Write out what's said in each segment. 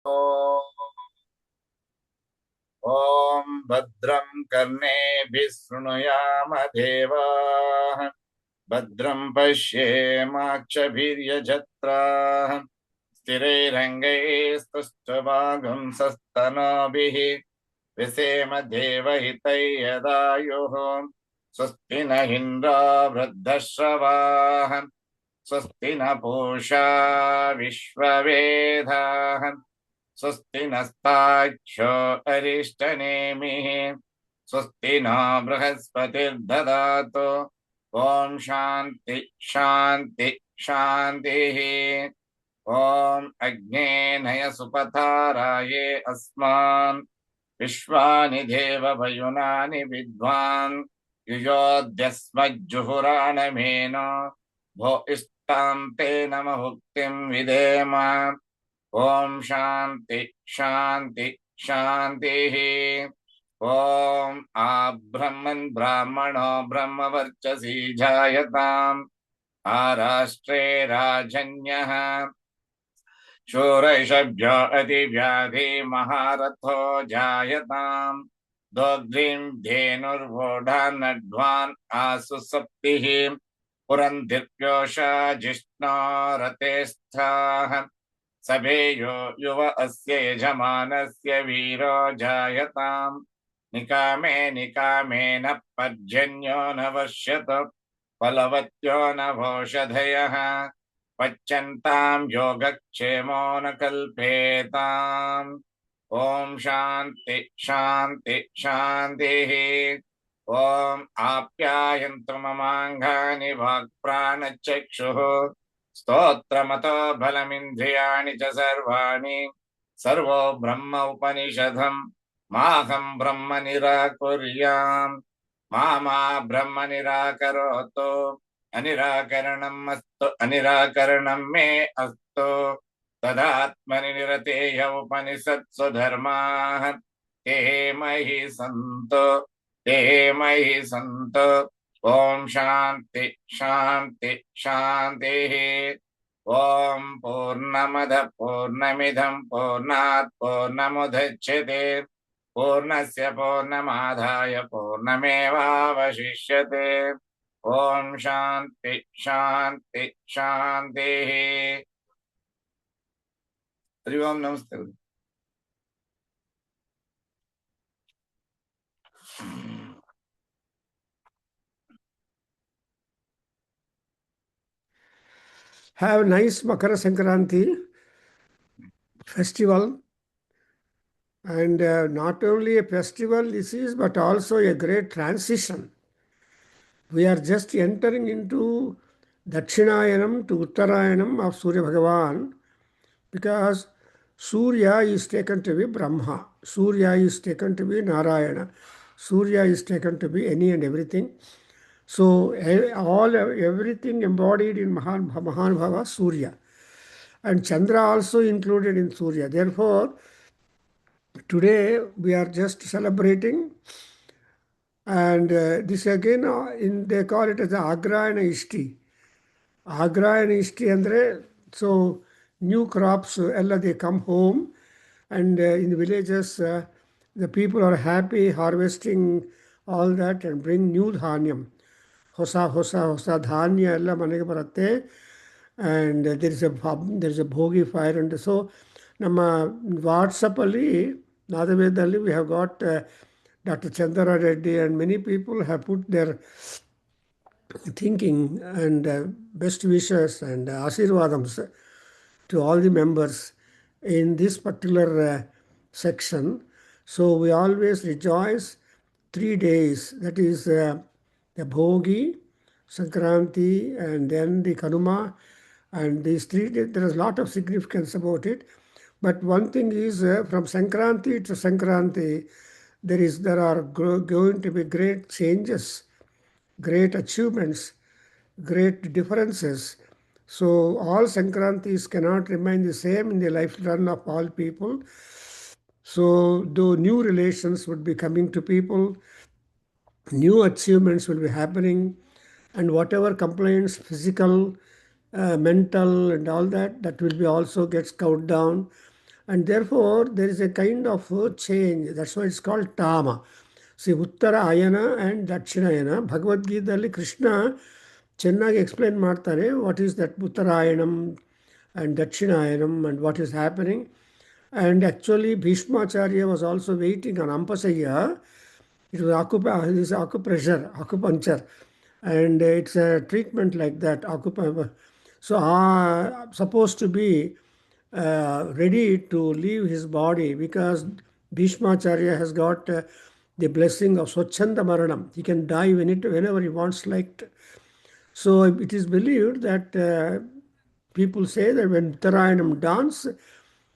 ॐ भद्रं कर्णेभिः शृणुयाम देवाः भद्रं पश्येमाक्षभिर्यजत्राः स्थिरैरङ्गैस्तुष्टुवागुंसस्तनूभिः विसेम देवहितै यदायुः स्वस्ति न इन्द्रो वृद्धश्रवाः स्वस्ति न पूषा विश्ववेदाः स्वस्ति नस्ताक्षो अरिष्टनेमिः स्वस्ति नो बृहस्पतिर्ददातु ॐ शान्ति शान्ति शान्तिः ॐ अग्नेनय सुपथाराये अस्मान् विश्वानि देवभयुनानि विद्वान् युयोध्यस्मज्जुहुराणमेनो भो इष्टां ते नम भुक्तिं विधेम ॐ शान्ति शान्ति शान्तिः ॐ आब्रह्मन् ब्राह्मणो ब्रह्मवर्चसी जायताम् आराष्ट्रे राजन्यः शूरैषभ्यो अतिव्याधि महारथो जायताम् दोग्ध्रीं धेनुर्वोढान्नड्वान् आसु सप्तिः पुरन्धिर्योषा जिष्णो रते स्थाः सभेयो युव अस्य यजमानस्य वीरो जायताम् निकामे निकामेन पर्जन्यो न वर्ष्यत फलवत्यो न भोषधयः पच्यन्तां योगक्षेमो न कल्पेताम् ॐ शान्ति शान्ति शान्तिः ॐ आप्यायन्तु ममाङ्गानि वाक्प्राणचक्षुः स्तोत्रमतो बलमिन्द्रियाणि च सर्वाणि सर्वो ब्रह्म उपनिषदम् माहं ब्रह्म निराकुर्याम् मा ब्रह्म निराकरोतु अनिराकरणम् अस्तु अनिराकरणं मे अस्तु तदात्मनि निरतेय उपनिषत्सु धर्माः ते मयि सन्तु ॐ शान्ति शान्ति शान्तिः ॐ पूर्णमदः पूर्णमिदं पूर्णात् पूर्णमुदच्यते पूर्णस्य पूर्णमादाय पूर्णमेवावशिष्यते ॐ शान्ति शान्ति शान्तिः हरि ओं नमस्ते Have a nice Makara Sankranti festival. And not only a festival this is, but also a great transition. We are just entering into Dakshinayanam to Uttarayanam of Surya Bhagavan, because Surya is taken to be Brahma, Surya is taken to be Narayana, Surya is taken to be any and everything. So everything embodied in Mahanbhava Surya, and Chandra also included in Surya. Therefore, today we are just celebrating, and this again they call it as the Agrayana Ishti. Agrayana Ishti andre, so new crops they come home, and in the villages the people are happy harvesting all that and bring new dhanyam. ಹೊಸ ಧಾನ್ಯ ಎಲ್ಲ ಮನೆಗೆ ಬರುತ್ತೆ. And there is a Bhogi fire. And so ನಮ್ಮ ವಾಟ್ಸಪ್ಪಲ್ಲಿ ನಾದವೇದಲ್ಲಿ we have got Dr. Chandra Reddy and many people have put their thinking and best wishes and Ashirvadams to all the members in this particular section. So we always rejoice 3 days, that is the Bhogi, Sankranti, and then the Kanuma. And these 3 days, there is a lot of significance about it. But one thing is, from Sankranti to Sankranti, there are going to be great changes, great achievements, great differences. So all Sankrantis cannot remain the same in the lifetime of all people. So though new relations would be coming to people, new achievements will be happening, and whatever complaints, physical, mental, and all that will be also get scouted down. And therefore, there is a kind of change. That's why it's called Tama. See, Uttara Ayana and Dakshinayana. Bhagavad Gita ಅಲ್ಲಿ ಕೃಷ್ಣ ಚೆನ್ನಾಗಿ explain ಮಾಡ್ತಾರೆ what is that Uttarayanam and Dakshinayana and what is happening. And actually, Bhishmacharya was also waiting on Ampasaya. It was this acupressure, acupuncture, and it's a treatment like that. So, supposed to be ready to leave his body because Bhishmacharya has got the blessing of Swachhanda Maranam. He can die whenever he wants, like. So it is believed that people say that when Uttarayanam dance,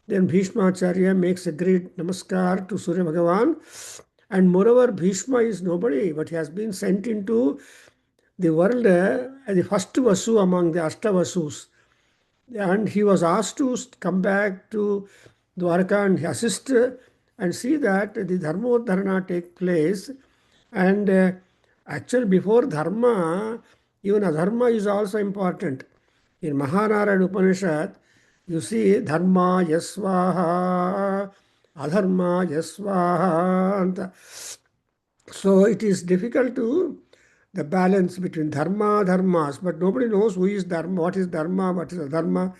then Bhishmacharya makes a great namaskar to Surya Bhagavan. And moreover, Bhishma is nobody, but he has been sent into the world as the first Vasu among the Ashtavasus. And he was asked to come back to Dwarka and assist and see that the Dharmodharana take place. And actually, before Dharma, even Adharma is also important. In Mahanarayana Upanishad, you see Dharma Yasvaha, Adharma Yasvaha. So it is difficult to the balance between dharma, dharmas, but nobody knows who is dharma, what is dharma, what is adharma.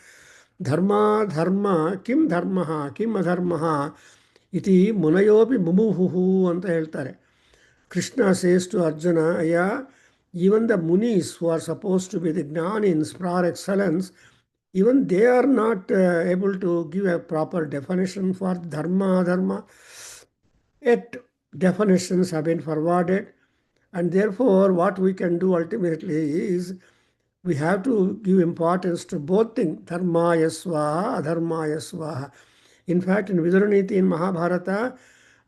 Dharma, dharma, kim dharmaha, kim adharmaha, iti munayopi mumuhuhu anta ಹೇಳ್ತಾರೆ. Krishna says to Arjuna, Aya, even the munis who are supposed to be the jnanis, par excellence, even they are not able to give a proper definition for dharma, dharma. Yet definitions have been forwarded. And therefore, what we can do ultimately is we have to give importance to both things, dharma yasvaha, adharma yasvaha. In fact, in Viduraniti in Mahabharata,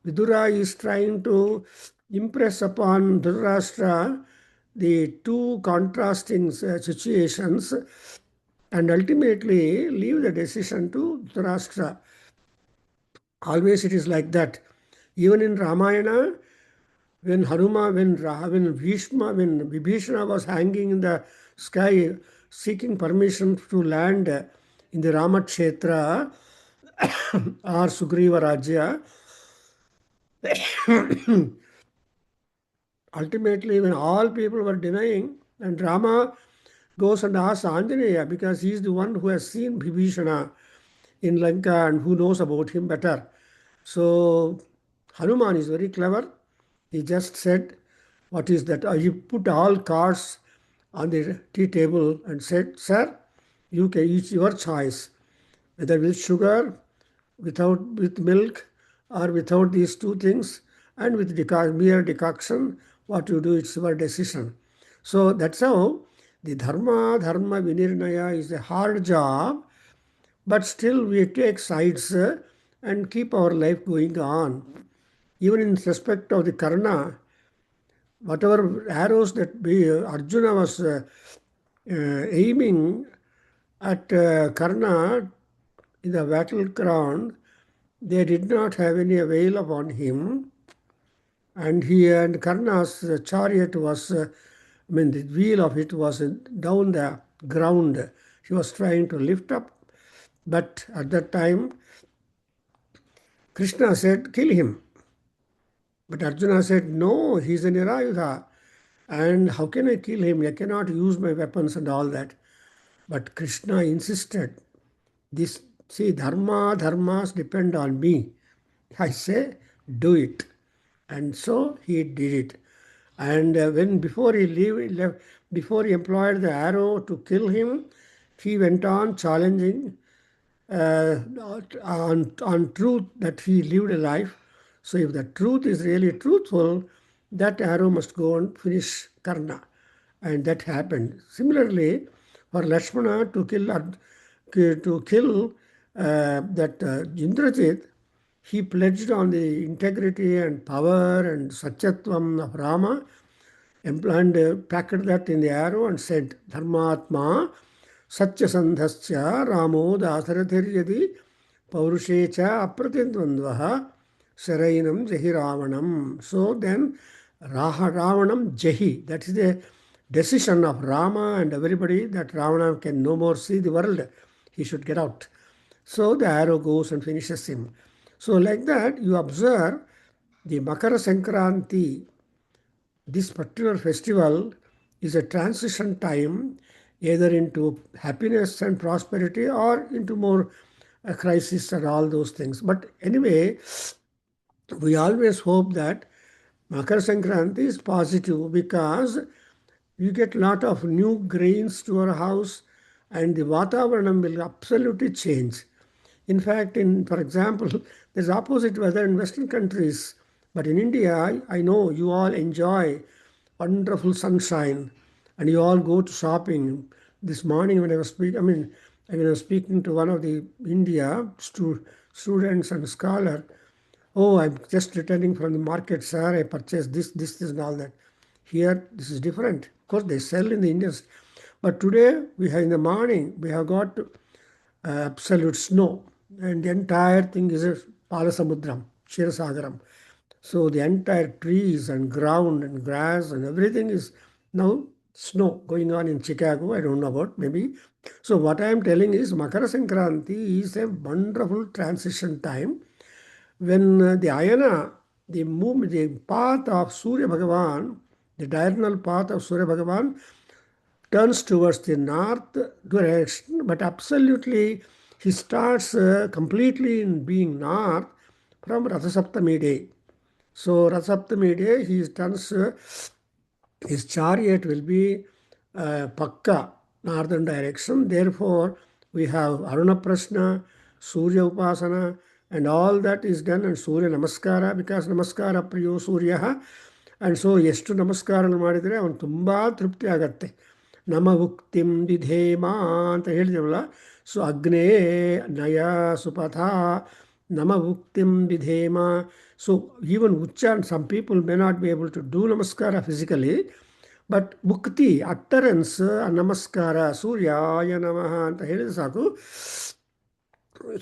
Vidura is trying to impress upon Dhritarashtra the two contrasting situations and ultimately leave the decision to Dhritarashtra. Always it is like that. Even in Ramayana, when Vibhishana was hanging in the sky seeking permission to land in the Ramakshetra or Sugriva Rajya, ultimately when all people were denying, and Rama goes and asks Anjaneya because he is the one who has seen Vibhishana in Lanka and who knows about him better. So Hanuman is very clever. He just said, what is that? He put all cards on the tea table and said, sir, you can use your choice, whether with sugar, with milk, or without these two things, and with mere decoction, what you do, it's your decision. So that's how the dharma vinirnaya is a hard job, but still we take sides and keep our life going on. Even in respect of the Karna, whatever arrows that Arjuna was aiming at Karna in the battleground, they did not have any avail upon him. And Karna's chariot was, the wheel of it was down the ground. He was trying to lift up, but at that time, Krishna said, kill him. But Arjuna said, no, he's a Nirayudha. And how can I kill him? I cannot use my weapons and all that. But Krishna insisted. Dharmas depend on me. I say, do it. And so he did it. And before he employed the arrow to kill him, he went on challenging on truth that he lived a life. So if the truth is really truthful, that arrow must go and finish Karna. And that happened. Similarly, for Lakshmana to kill Indrajit, he pledged on the integrity and power and Satyatvam of Rama and packed that in the arrow and said, Dharmatma Satyasandhasya Ramo Dasarathir Paurushecha Apratindvandvaha Sarainam Jahi Ravanam. So then Ravanam Jahi, that is the decision of Rama and everybody that Ravana can no more see the world. He should get out. So the arrow goes and finishes him. So like that, you observe the Makara Sankranti, this particular festival is a transition time either into happiness and prosperity or into more a crisis and all those things. But anyway, we always hope that Makar Sankranti is positive because you get a lot of new grains to our house and the Vatavaranam will absolutely change. In fact, for example, there's opposite weather in Western countries. But in India, I know you all enjoy wonderful sunshine and you all go to shopping. This morning when I was speaking, when I was speaking to one of the India students and scholar, oh, I'm just returning from the market, sir. I purchased this, and all that. Here, this is different. Of course, they sell in the Indians. But today, in the morning, we have got absolute snow. And the entire thing is a Palasamudram, Kshirasagaram. So the entire trees and ground and grass and everything is now snow going on in Chicago. I don't know about, maybe. So what I am telling is Makara Sankranti is a wonderful transition time when the ayana, the path of Surya Bhagavan, the diurnal path of Surya Bhagavan turns towards the north direction, but absolutely he starts completely in being north from Ratha Saptami day. So Ratha Saptami day he turns, his chariot will be Pakka, northern direction. Therefore, we have Aruna Prashna, Surya Upasana, and all that is done, and Surya Namaskara, because Namaskara Priyo Surya. And so, ಎಷ್ಟು ನಮಸ್ಕಾರಗಳು ಮಾಡಿದರೆ ಅವನು ತುಂಬ ತೃಪ್ತಿ ಆಗತ್ತೆ. ನಮ ಉಕ್ತಿಂ ವಿಧೇಮ ಅಂತ ಹೇಳಿದೆವಲ್ಲ. So ಅಗ್ನೇ ನಯ ಸುಪಥ ನಮ ಉಕ್ತಿಂ ವಿಧೇಮ. So even Uchchan, some people may not be able to do Namaskara physically, but Mukti, utterance, Namaskara, Suryaya Namaha ಅಂತ ಹೇಳಿದ್ರೆ ಸಾಕು,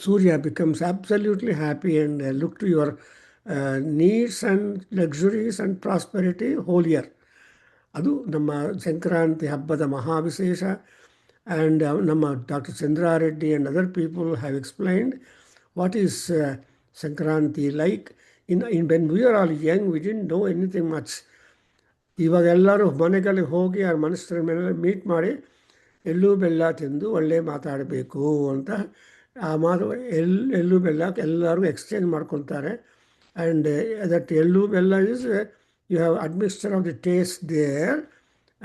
Surya becomes absolutely happy and look to your needs and luxuries and prosperity whole year. ಅದು ನಮ್ಮ ಸಂಕ್ರಾಂತಿ ಹಬ್ಬದ ಮಹಾವಿಶೇಷ. And ನಮ್ಮ Dr. Chandra Reddy and other people have explained what is Sankranti like. When we were all young, we didn't know anything much. ಇವಾಗ ಎಲ್ಲರೂ ಮನೆಗಳಿಗೆ ಹೋಗಿ ಆ ಮನುಷ್ಯರ ಮೇಲೆ ಮೀಟ್ ಮಾಡಿ ಎಳ್ಳು ಬೆಲ್ಲ ತಿಂದು ಒಳ್ಳೆ ಮಾತಾಡಬೇಕು ಅಂತ ಆ ಮಾತು ಎಳ್ಳು ಬೆಲ್ಲ ಎಲ್ಲರೂ ಎಕ್ಸ್ಚೇಂಜ್ ಮಾಡ್ಕೊತಾರೆ. ಆ್ಯಂಡ್ ದಟ್ ಎಳ್ಳು ಬೆಲ್ಲ is you have admixture of the taste there,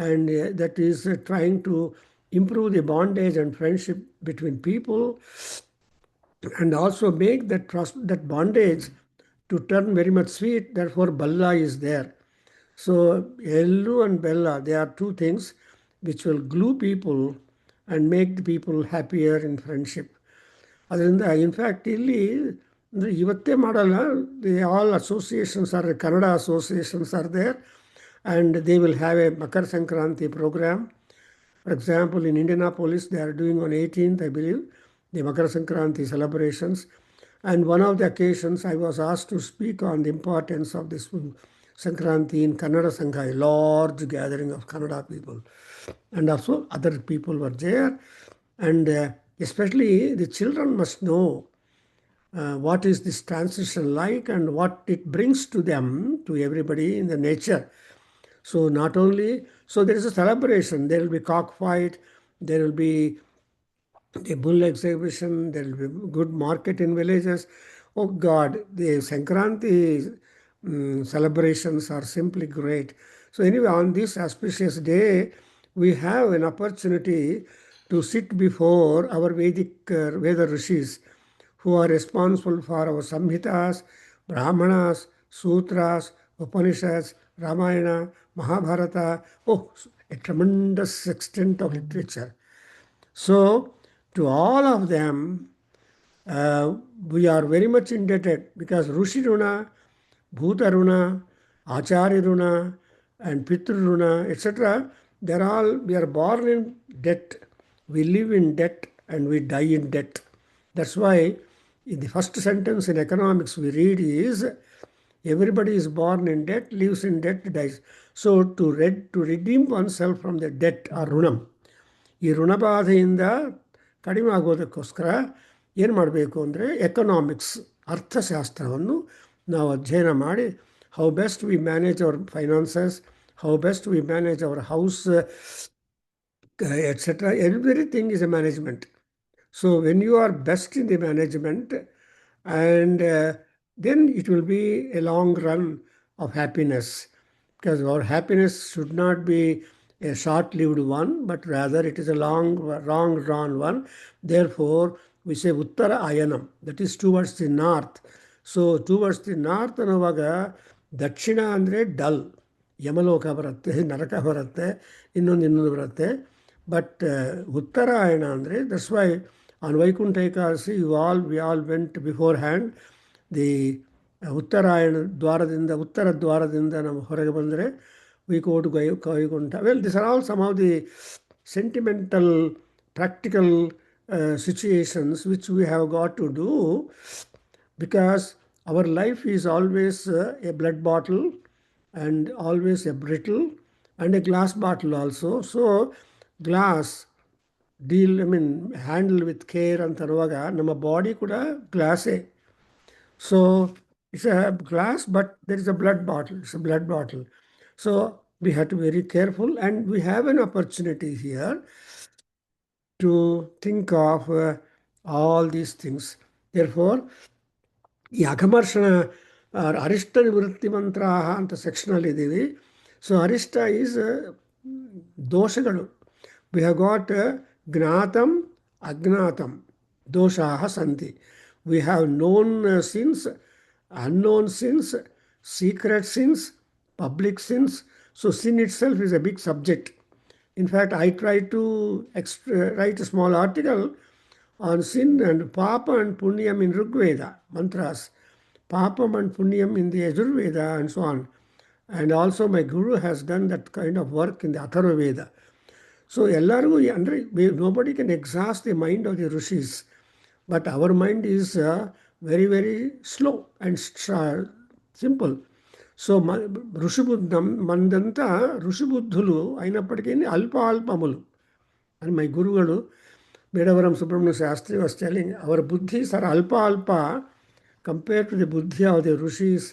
and that is trying to improve the bondage and friendship between people, and also make that bondage to turn very much sweet. Therefore, balla is there. So, ellu and bella, they are two things which will glue people and make the people happier in friendship. ಅದರಿಂದ in fact ಇಲ್ಲಿ ಅಂದರೆ ಇವತ್ತೇ ಮಾಡಲ್ಲ, all associations are Kannada associations are there and they will have a Makara Sankranti program. For example, in Indianapolis, they are doing on 18th, I believe, the Makara Sankranti celebrations. And one of the occasions, I was asked to speak on the importance of this Sankranti in Kannada Sangha, a large gathering of Kannada people. And also other people were there. And especially the children must know what is this transition like and what it brings to them, to everybody in the nature. So not only, so there is a celebration, there will be cockfight, there will be a bull exhibition, there will be good market in villages. Oh God, the Sankranti celebrations are simply great. So anyway, on this auspicious day, we have an opportunity to sit before our Vedic Veda Rishis, who are responsible for our Samhitas, Brahmanas, Sutras, Upanishads, Ramayana, Mahabharata, a tremendous extent of literature. So, to all of them, we are very much indebted because Rushi Runa, Bhuta Runa, Acharya Runa, and Pitru Runa, etc., we are born in debt, we live in debt, and we die in debt. That's why in the first sentence in economics we read is, everybody is born in debt, lives in debt, dies. So to redeem oneself from the debt or runam, ಈ ಋಣಬಾಧೆಯಿಂದ ಕಡಿಮೆ ಆಗೋದಕ್ಕೋಸ್ಕರ ಏನು ಮಾಡಬೇಕು ಅಂದರೆ economics, ಅರ್ಥಶಾಸ್ತ್ರವನ್ನು ನಾವು ಅಧ್ಯಯನ ಮಾಡಿ how best we manage our finances, how best we manage our house, etc. Everything is a management. So when you are best in the management, and then it will be a long run of happiness, because our happiness should not be a short-lived one, but rather it is a long run one. Therefore, we say Uttara Ayanam, that is towards the north. So towards the north ಅನ್ನುವಾಗ ದಕ್ಷಿಣ ಅಂದರೆ dull, ಯಮಲೋಕ ಬರುತ್ತೆ, ನರಕ ಬರುತ್ತೆ, ಇನ್ನೊಂದು ಬರುತ್ತೆ. But Uttarayana ಅಂದರೆ that's why on Vaikuntha Ekadashi we all went beforehand the Uttarayana ಉತ್ತರ ದ್ವಾರದಿಂದ ನಾವು ಹೊರಗೆ ಬಂದರೆ we go to Vaikuntha. Well, this are all some of the sentimental practical situations which we have got to do, because our life is always a blood bottle and always a brittle and a glass bottle also. So glass handle with care ಅಂತರುವಾಗ ನಮ್ಮ body ಕೂಡ ಗ್ಲಾಸೇ. So it's a glass, but there is a blood bottle, it's a blood bottle. So we have to be very careful, and we have an opportunity here to think of all these things. Therefore, ಈ ಅಘಮರ್ಷಣ ಅರಿಷ್ಟ ನಿವೃತ್ತಿ ಮಂತ್ರ ಅಂತ ಸೆಕ್ಷನಲ್ಲಿ ಇದ್ದೀವಿ. So ಅರಿಷ್ಟ is ದೋಷಗಳು. V have got ಜ್ಞಾತಂ ಅಜ್ಞಾತಂ ದೋಷಾಃ ಸಂತಿ. We have known since, unknown sins, secret sins, public sins. So sin itself is a big subject. In fact, I tried to write a small article on sin and Papa and Punyam in Rigveda, mantras, Papam and Punyam in the Yajurveda, and so on. And also my guru has done that kind of work in the Atharva Veda. So ಎಲ್ಲರಿಗೂ ಅಂದರೆ nobody can exhaust the mind of the rishis, but our mind is very, very slow and simple. So మందంతా ఋషిబుద్ధులు అయినప్పటికీ అల్పములు అని my గురువులు Medavaram Subrahmanya Sastri was telling, our బుద్ధీస్ are అల్ప compared to the buddhi of the rishis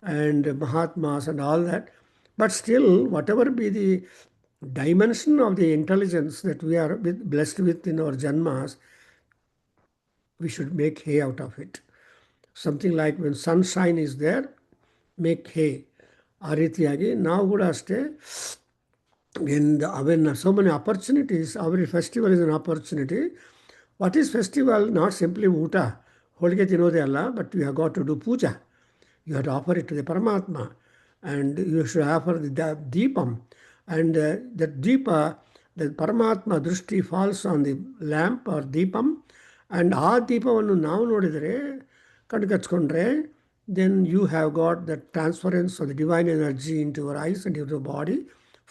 and mahatmas and all that. But still, whatever be the dimension of the intelligence that we are blessed with in our janmas, we should make hay out of it. Something like when sunshine is there, make hay. ಆ ರೀತಿಯಾಗಿ ನಾವು ಕೂಡ ಅಷ್ಟೇ, when so many opportunities, every festival is an opportunity. What is festival? Not simply ಊಟ ಹೋಳಿಗೆ ತಿನ್ನೋದೇ ಅಲ್ಲ, but you have got to do puja. You have to offer it to the Paramatma, and you should offer the deepam, and that deepa, the Paramatma ದೃಷ್ಟಿ falls on the lamp or deepam, and ಆ ದೀಪವನ್ನು ನಾವು ನೋಡಿದರೆ ಕಣ್ಗಚ್ಕೊಂಡ್ರೆ, then you have got the transference of the divine energy into your eyes and into your body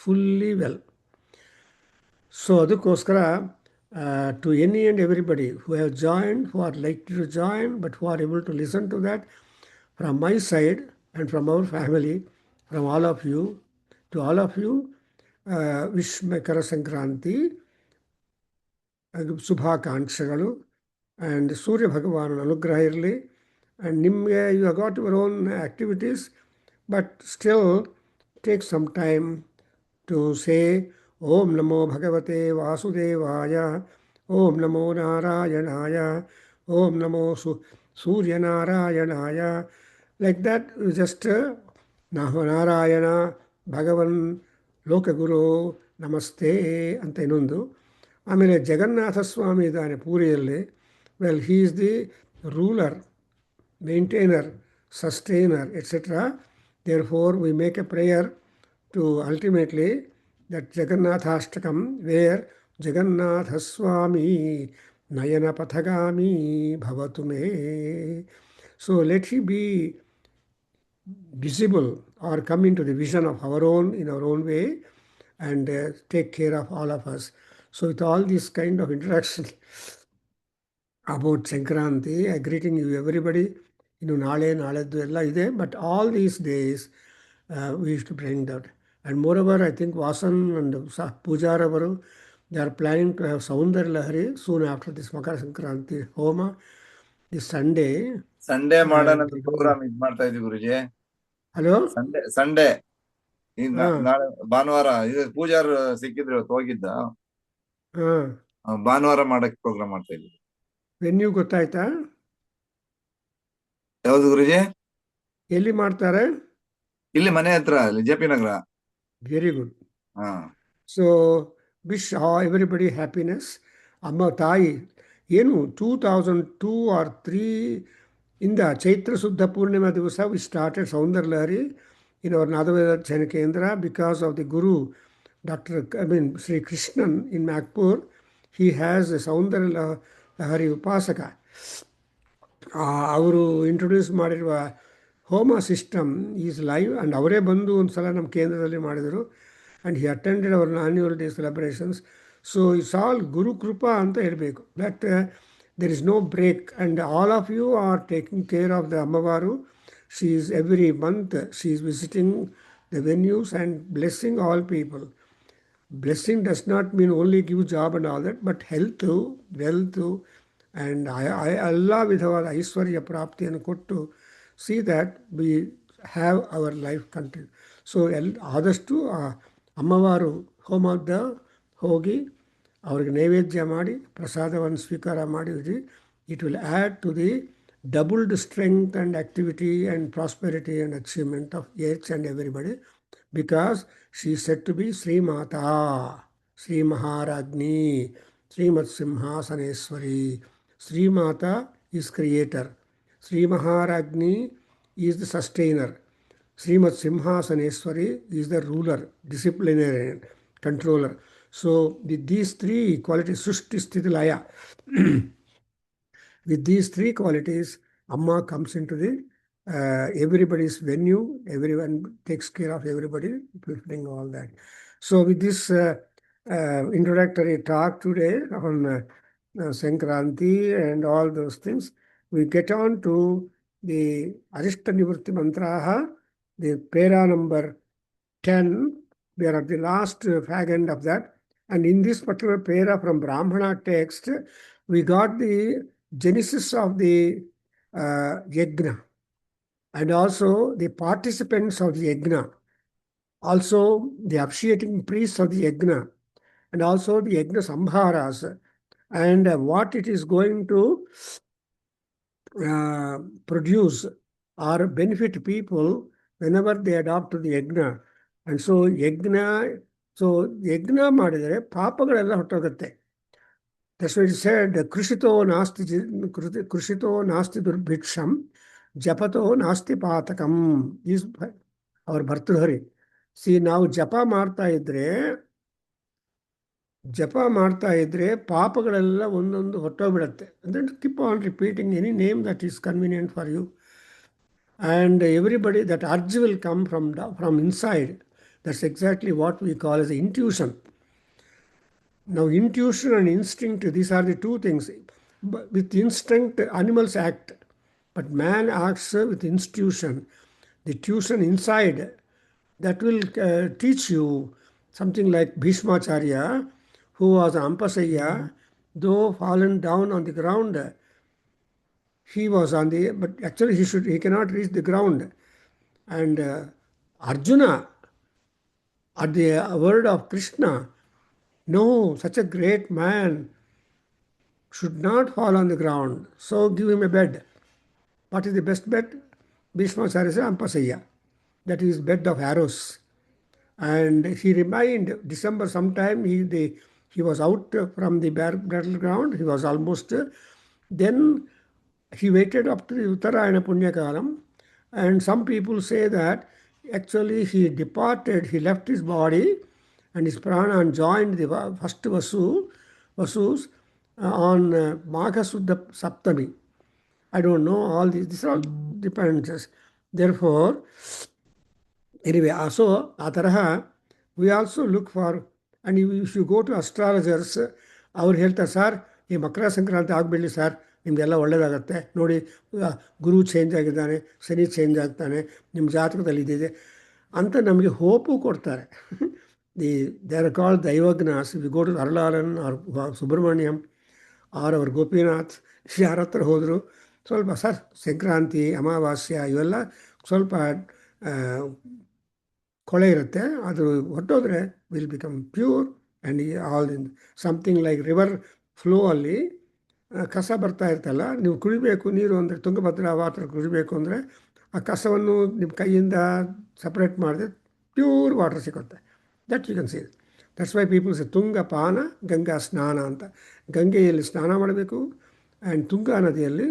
fully well. So ಅದಕ್ಕೋಸ್ಕರ to any and everybody who have joined, who are likely to join, but who are able to listen to that, from my side and from our family, from all of you, to all of you, wish Makara Sankranti ಶುಭಾಕಾಂಕ್ಷೆಗಳು. And Surya ಭಗವಾನನ ಅನುಗ್ರಹ ಇರಲಿ. And ನಿಮಗೆ you have got your own activities, but still take some time to say ಓಂ ನಮೋ ಭಗವತೆ ವಾಸುದೇವಾಯ, ಓಂ ನಮೋ ನಾರಾಯಣಾಯ, ಓಂ ನಮೋ ಸೂರ್ಯನಾರಾಯಣಾಯ. ಲೈಕ್ ದ್ಯಾಟ್ ಜಸ್ಟ್ ನಾರಾಯಣ ಭಗವನ್ ಲೋಕಗುರು ನಮಸ್ತೆ ಅಂತ ಇನ್ನೊಂದು. ಆಮೇಲೆ ಜಗನ್ನಾಥ ಸ್ವಾಮಿ ಇದ್ದಾನೆ ಪೂರಿಯಲ್ಲಿ. Well, he is the ruler, maintainer, sustainer, etcetera. Therefore we make a prayer to ultimately that Jagannathaashtakam, where Jagannatha Swami Nayana Pathagami Bhavatu Me. So let he be visible or come into the vision of our own in our own way, and take care of all of us. So with all this kind of interaction about Sankranti, I greeting you everybody. ನಾಳೆದ್ದು ಎಲ್ಲ ಇದೆ, but all these days we used to bring that. And moreover, I think Vasan and Pujar ಅವರು They are planning to have Saundar Lahari soon after this Makara Sankranti Homa this Sunday. Sunday ಮಾಡೋಣ And ಅಂತ program ಇದ್ ಮಾಡ್ತಾ ಇದೀವಿ ಗುರುಜಿ. hello? Sunday Sunday Ah, ನಾಳೆ ಭಾನುವಾರ ಇದು ಪೂಜಾರ್ ಸಿಕ್ಕಿದ್ರು ಇವತ್ತು ಹೋಗಿದ್ದ. ah. ಭಾನುವಾರ ಮಾಡಕ್ ಪ್ರೋಗ್ರಾಮ್ ಮಾಡ್ತಾ ಇದೀವಿ. ವೆನ್ಯೂ ಗೊತ್ತಾಯ್ತಾ? ಯಾವ್ದು ಗುರುಜಿ? ಎಲ್ಲಿ ಮಾಡ್ತಾರೆ? ಇಲ್ಲಿ ಮನೆ ಹತ್ರ, ಇಲ್ಲಿ J P Nagar. Very good. ಹಾ. So wish everybody happiness. ಅಮ್ಮ ತಾಯಿ ಏನು 2002 or 3 ಇಂದ ಚೈತ್ರ ಶುದ್ಧ ಪೂರ್ಣಿಮಾ ದಿವಸ we started Soundar Lahari in our Nadaveda Adhyayana Kendra because of the guru doctor Shri Krishnan in Nagpur. He has a Soundarya Lahari upasaka. ಅವರು ಇಂಟ್ರೊಡ್ಯೂಸ್ ಮಾಡಿರುವ ಹೋಮ ಸಿಸ್ಟಮ್ ಈಸ್ ಲೈವ್ ಆ್ಯಂಡ್ ಅವರೇ ಬಂದು ಒಂದು ಸಲ ನಮ್ಮ ಕೇಂದ್ರದಲ್ಲಿ ಮಾಡಿದರು. And he attended our annual day celebrations. So it's all guru kripa ಅಂತ ಹೇಳಬೇಕು. That there is no break, and all of you are taking care of the Ammavaru. She is every month, she is visiting the venues and blessing all people. Blessing does not mean only give job and all that, but health, wealth, and Allah ವಿಧವಾದ ಐಶ್ವರ್ಯ ಪ್ರಾಪ್ತಿಯನ್ನು ಕೊಟ್ಟು see that we have our life continue. So ಆದಷ್ಟು ಅಮ್ಮವಾರು ಹೋಮದ ಹೋಗಿ ಅವ್ರಿಗೆ ನೈವೇದ್ಯ ಮಾಡಿ ಪ್ರಸಾದವನ್ನು ಸ್ವೀಕಾರ ಮಾಡಿದ್ವಿ. It will add to the doubled strength and activity and prosperity and achievement of each and everybody, because she set to be Shrimata, Shri Maharajni, Shrimat Simhasaneshwari. Shrimata is creator, Shri Maharajni is the sustainer, Shrimat Simhasaneshwari is the ruler, disciplinarian, controller. So with these three qualities, Sushti Sthiti Laya, with these three qualities, Amma comes into the everybody's venue, everyone takes care of everybody, fulfilling all that. So with this introductory talk today on Sankranti and all those things, we get on to the Arishta Nivritti Mantraha, the para number 10. We are at the last fag end of that. And in this particular para from Brahmana text, we got the genesis of the yajna, and also the participants of the yajna, also the officiating priests of the yajna, and also the yajna sambharas, and what it is going to produce or benefit people whenever they adopt the yajna. And so ಯಜ್ಞ ಮಾಡಿದರೆ ಪಾಪಗಳೆಲ್ಲ ಹೊಟ್ಟೋಗುತ್ತೆ. That's what it shed, ಕೃಷಿತೋ ನಾಸ್ತಿ ದುರ್ಭಿಕ್ಷಂ ಜಪತೋ ನಾಸ್ತಿ ಪಾತಕಂ is ಅವ್ರ ಭರ್ತೃಹರಿ. ನಾವು ಜಪ ಮಾಡ್ತಾ ಇದ್ರೆ ಪಾಪಗಳೆಲ್ಲ ಒಂದೊಂದು ಹೊಟ್ಟೋಗ್ಬಿಡತ್ತೆ. ಅಂದರೆ keep on repeating any name that is convenient for you, and everybody, that urge will come from inside. That's exactly what we call as intuition. Now, intuition and instinct, these are the two things. With instinct, animals act, but man acts with institution. The tuition inside, that will teach you something like Bhishmacharya, who was Ampasaya, though fallen down on the ground. He was on the, but actually he cannot reach the ground. And Arjuna, at the word of Krishna, no, such a great man should not fall on the ground, so give him a bed. What is the best bed? Bhishmacharya said Ampasaya. That is bed of arrows. And he remained December sometime, he was out from the battleground, he was almost, then he waited up to the Uttarayana Punyakalam, and some people say that actually he departed, he left his body and his prana and joined the first Vasus on Magha Suddha Saptami. I don't know all these are all dependencies. Therefore, anyway, so ataraha we also look for, and if you go to astrologers, ಅವ್ರು ಹೇಳ್ತಾರೆ, sir ಈ ಮಕರ ಸಂಕ್ರಾಂತಿ ಆಗಬೇಡಿ sir, ನಿಮಗೆಲ್ಲ ಒಳ್ಳೆಯದಾಗತ್ತೆ ನೋಡಿ, ಗುರು change ಆಗಿದ್ದಾನೆ, Shani change ಆಗ್ತಾನೆ, ನಿಮ್ಮ ಜಾತಕದಲ್ಲಿ ಇದಿದೆ ಅಂತ ನಮಗೆ ಹೋಪು ಕೊಡ್ತಾರೆ. they are called Daivagnas. If you go to Arlalan or Subramaniam or our Gopinath, ಯಾರ ಹತ್ರ ಹೋದರು ಸ್ವಲ್ಪ ಸರ್ ಸಂಕ್ರಾಂತಿ ಅಮಾವಾಸ್ಯ ಇವೆಲ್ಲ ಸ್ವಲ್ಪ ಕೊಳೆ ಇರುತ್ತೆ, ಅದು ಹೊಟ್ಟೋದ್ರೆ will become pure and all in something like river flow ಅಲ್ಲಿ ಕಸ ಬರ್ತಾ ಇರ್ತಲ್ಲ, ನೀವು ಕುಡಿಬೇಕು ನೀರು ಅಂದರೆ ತುಂಗಭದ್ರಾ ವಾಟರ್ ಕುಡಿಬೇಕು ಅಂದರೆ ಆ ಕಸವನ್ನು ನಿಮ್ಮ ಕೈಯಿಂದ ಸಪ್ರೇಟ್ ಮಾಡಿದ್ರೆ ಪ್ಯೂರ್ ವಾಟರ್ ಸಿಗುತ್ತೆ. That you can see. That's why people say Tunga ಪಾನ ಗಂಗಾ ಸ್ನಾನ ಅಂತ. ಗಂಗೆಯಲ್ಲಿ ಸ್ನಾನ ಮಾಡಬೇಕು ಆ್ಯಂಡ್ ತುಂಗಾ ನದಿಯಲ್ಲಿ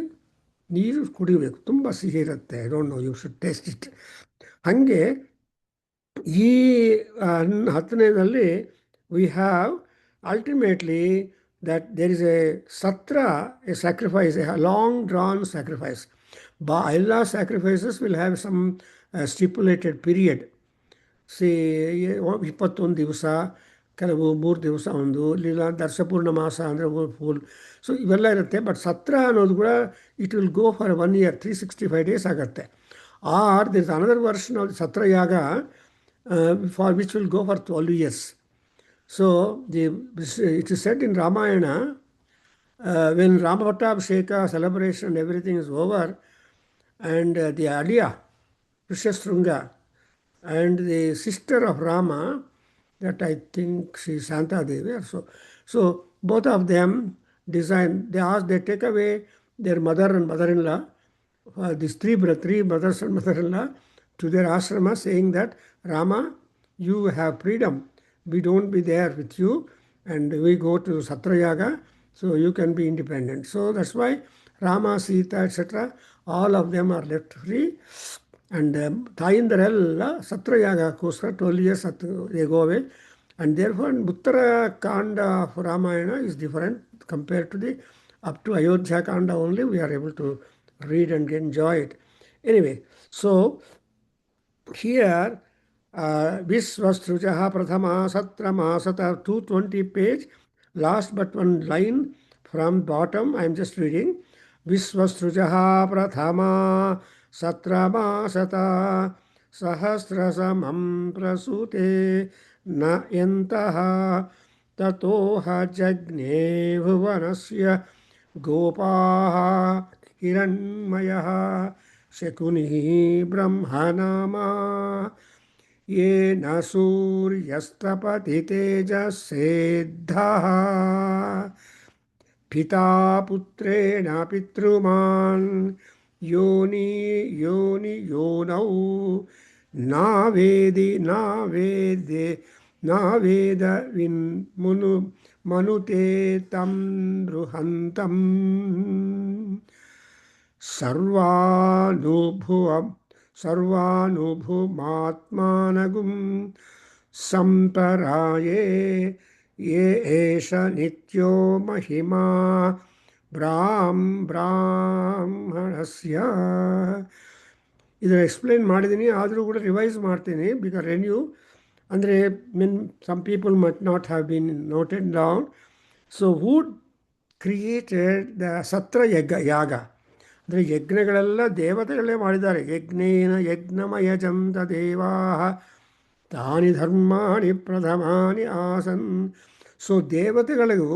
ನೀರು ಕುಡಿಬೇಕು. ತುಂಬ ಸಿಹಿ ಇರುತ್ತೆ. I don't know, you should taste it. ಹಾಗೆ ಈ 10ನೇದಲ್ಲಿ we have ultimately that there is a satra, a sacrifice, a long drawn sacrifice. All sacrifices will have some stipulated period. C 21 ದಿವಸ, ಕೆಲವು 3 ದಿವಸ, ಒಂದು ಇಲ್ಲ ದರ್ಶಪೂರ್ಣ ಮಾಸ ಅಂದರೆ ಫುಲ್. ಸೊ ಇವೆಲ್ಲ ಇರುತ್ತೆ. ಬಟ್ ಸತ್ರ ಅನ್ನೋದು ಕೂಡ it will go for 1 year, 365 days ಆಗುತ್ತೆ. Or this another version of ಸತ್ರ ಯಾಗ for which will go for 12 years. So it is said in Ramayana, when Rama Pattabhisheka celebration and everything is over, and the Aliya, Rishyasringa, and the sister of Rama, that I think she is Santa Devi or so. So both of them they take away their mother and mother-in-law, these three brothers and mother-in-law, to their ashrama, saying that Rama, you have freedom. We don't be there with you, and we go to Satrayaga, so you can be independent. So that's why Rama, Sita, etc., all of them are left free. And Tayindareಲ್ಲ Satrayaga-ಕ್ಕೋಸ್ಕರ 12 years they go away. And therefore, Uttara Kanda of Ramayana is different compared to the up to Ayodhya Kanda only. We are able to read and enjoy it. Anyway, so here, Visvasrujaha Prathama Satra Masata, 220 page, last but one line from bottom, I am just reading. Visvasrujaha Prathama Satra Masata Sahasrasamam Prasute Na Yantaha Tatoha Jagne Bhuvanasya Gopaha Hiranmayaha Shakunihi Brahmanama येन सूर्यस्तपतितेजसेद्धः पिता पुत्रेण पितृमान् योनौ नावेद मनुते तं बृहन्तम् सर्वानुभुमात्मानगुं संपराये ये एष नित्यो महिमा ಬ್ರಾಹ್ಮಣಸ್ಯ. ಇದನ್ನು explain ಮಾಡಿದ್ದೀನಿ, ಆದರೂ ಕೂಡ ರಿವೈಸ್ ಮಾಡ್ತೀನಿ. ಬಿಕಾಸ್ ರೆನ್ಯೂ ಅಂದರೆ some people must not have been noted down. So who created the satra yaga ಅಂದರೆ ಯಜ್ಞಗಳೆಲ್ಲ ದೇವತೆಗಳೇ ಮಾಡಿದ್ದಾರೆ. ಯಜ್ಞೇನ ಯಜ್ಞಮಯಜಂತ ದೇವಾ ತಾನಿ ಧರ್ಮಾಣಿ ಪ್ರಥಮಾನಿ ಆಸನ್. ಸೊ ದೇವತೆಗಳಿಗೂ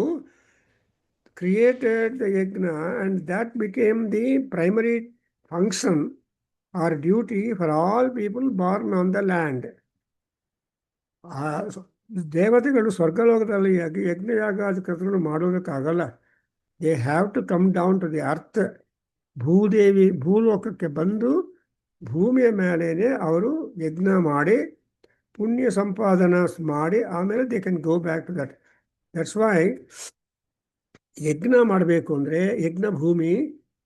created the yajna, and that became the primary function or duty for all people born on the land. ದೇವತೆಗಳು ಸ್ವರ್ಗಲೋಕದಲ್ಲಿ ಯಜ್ಞಯಾಗಾದ ಕರ್ತೃಗಳು ಮಾಡೋದಕ್ಕಾಗಲ್ಲ. They have to come down to the earth. ಭೂಲೋಕಕ್ಕೆ ಬಂದು ಭೂಮಿಯ ಮೇಲೇನೆ ಅವರು ಯಜ್ಞ ಮಾಡಿ ಪುಣ್ಯ ಸಂಪಾದನ ಮಾಡಿ ಆಮೇಲೆ they can go back to that. That's why yajna ಮಾಡಬೇಕು ಅಂದರೆ yajna bhumi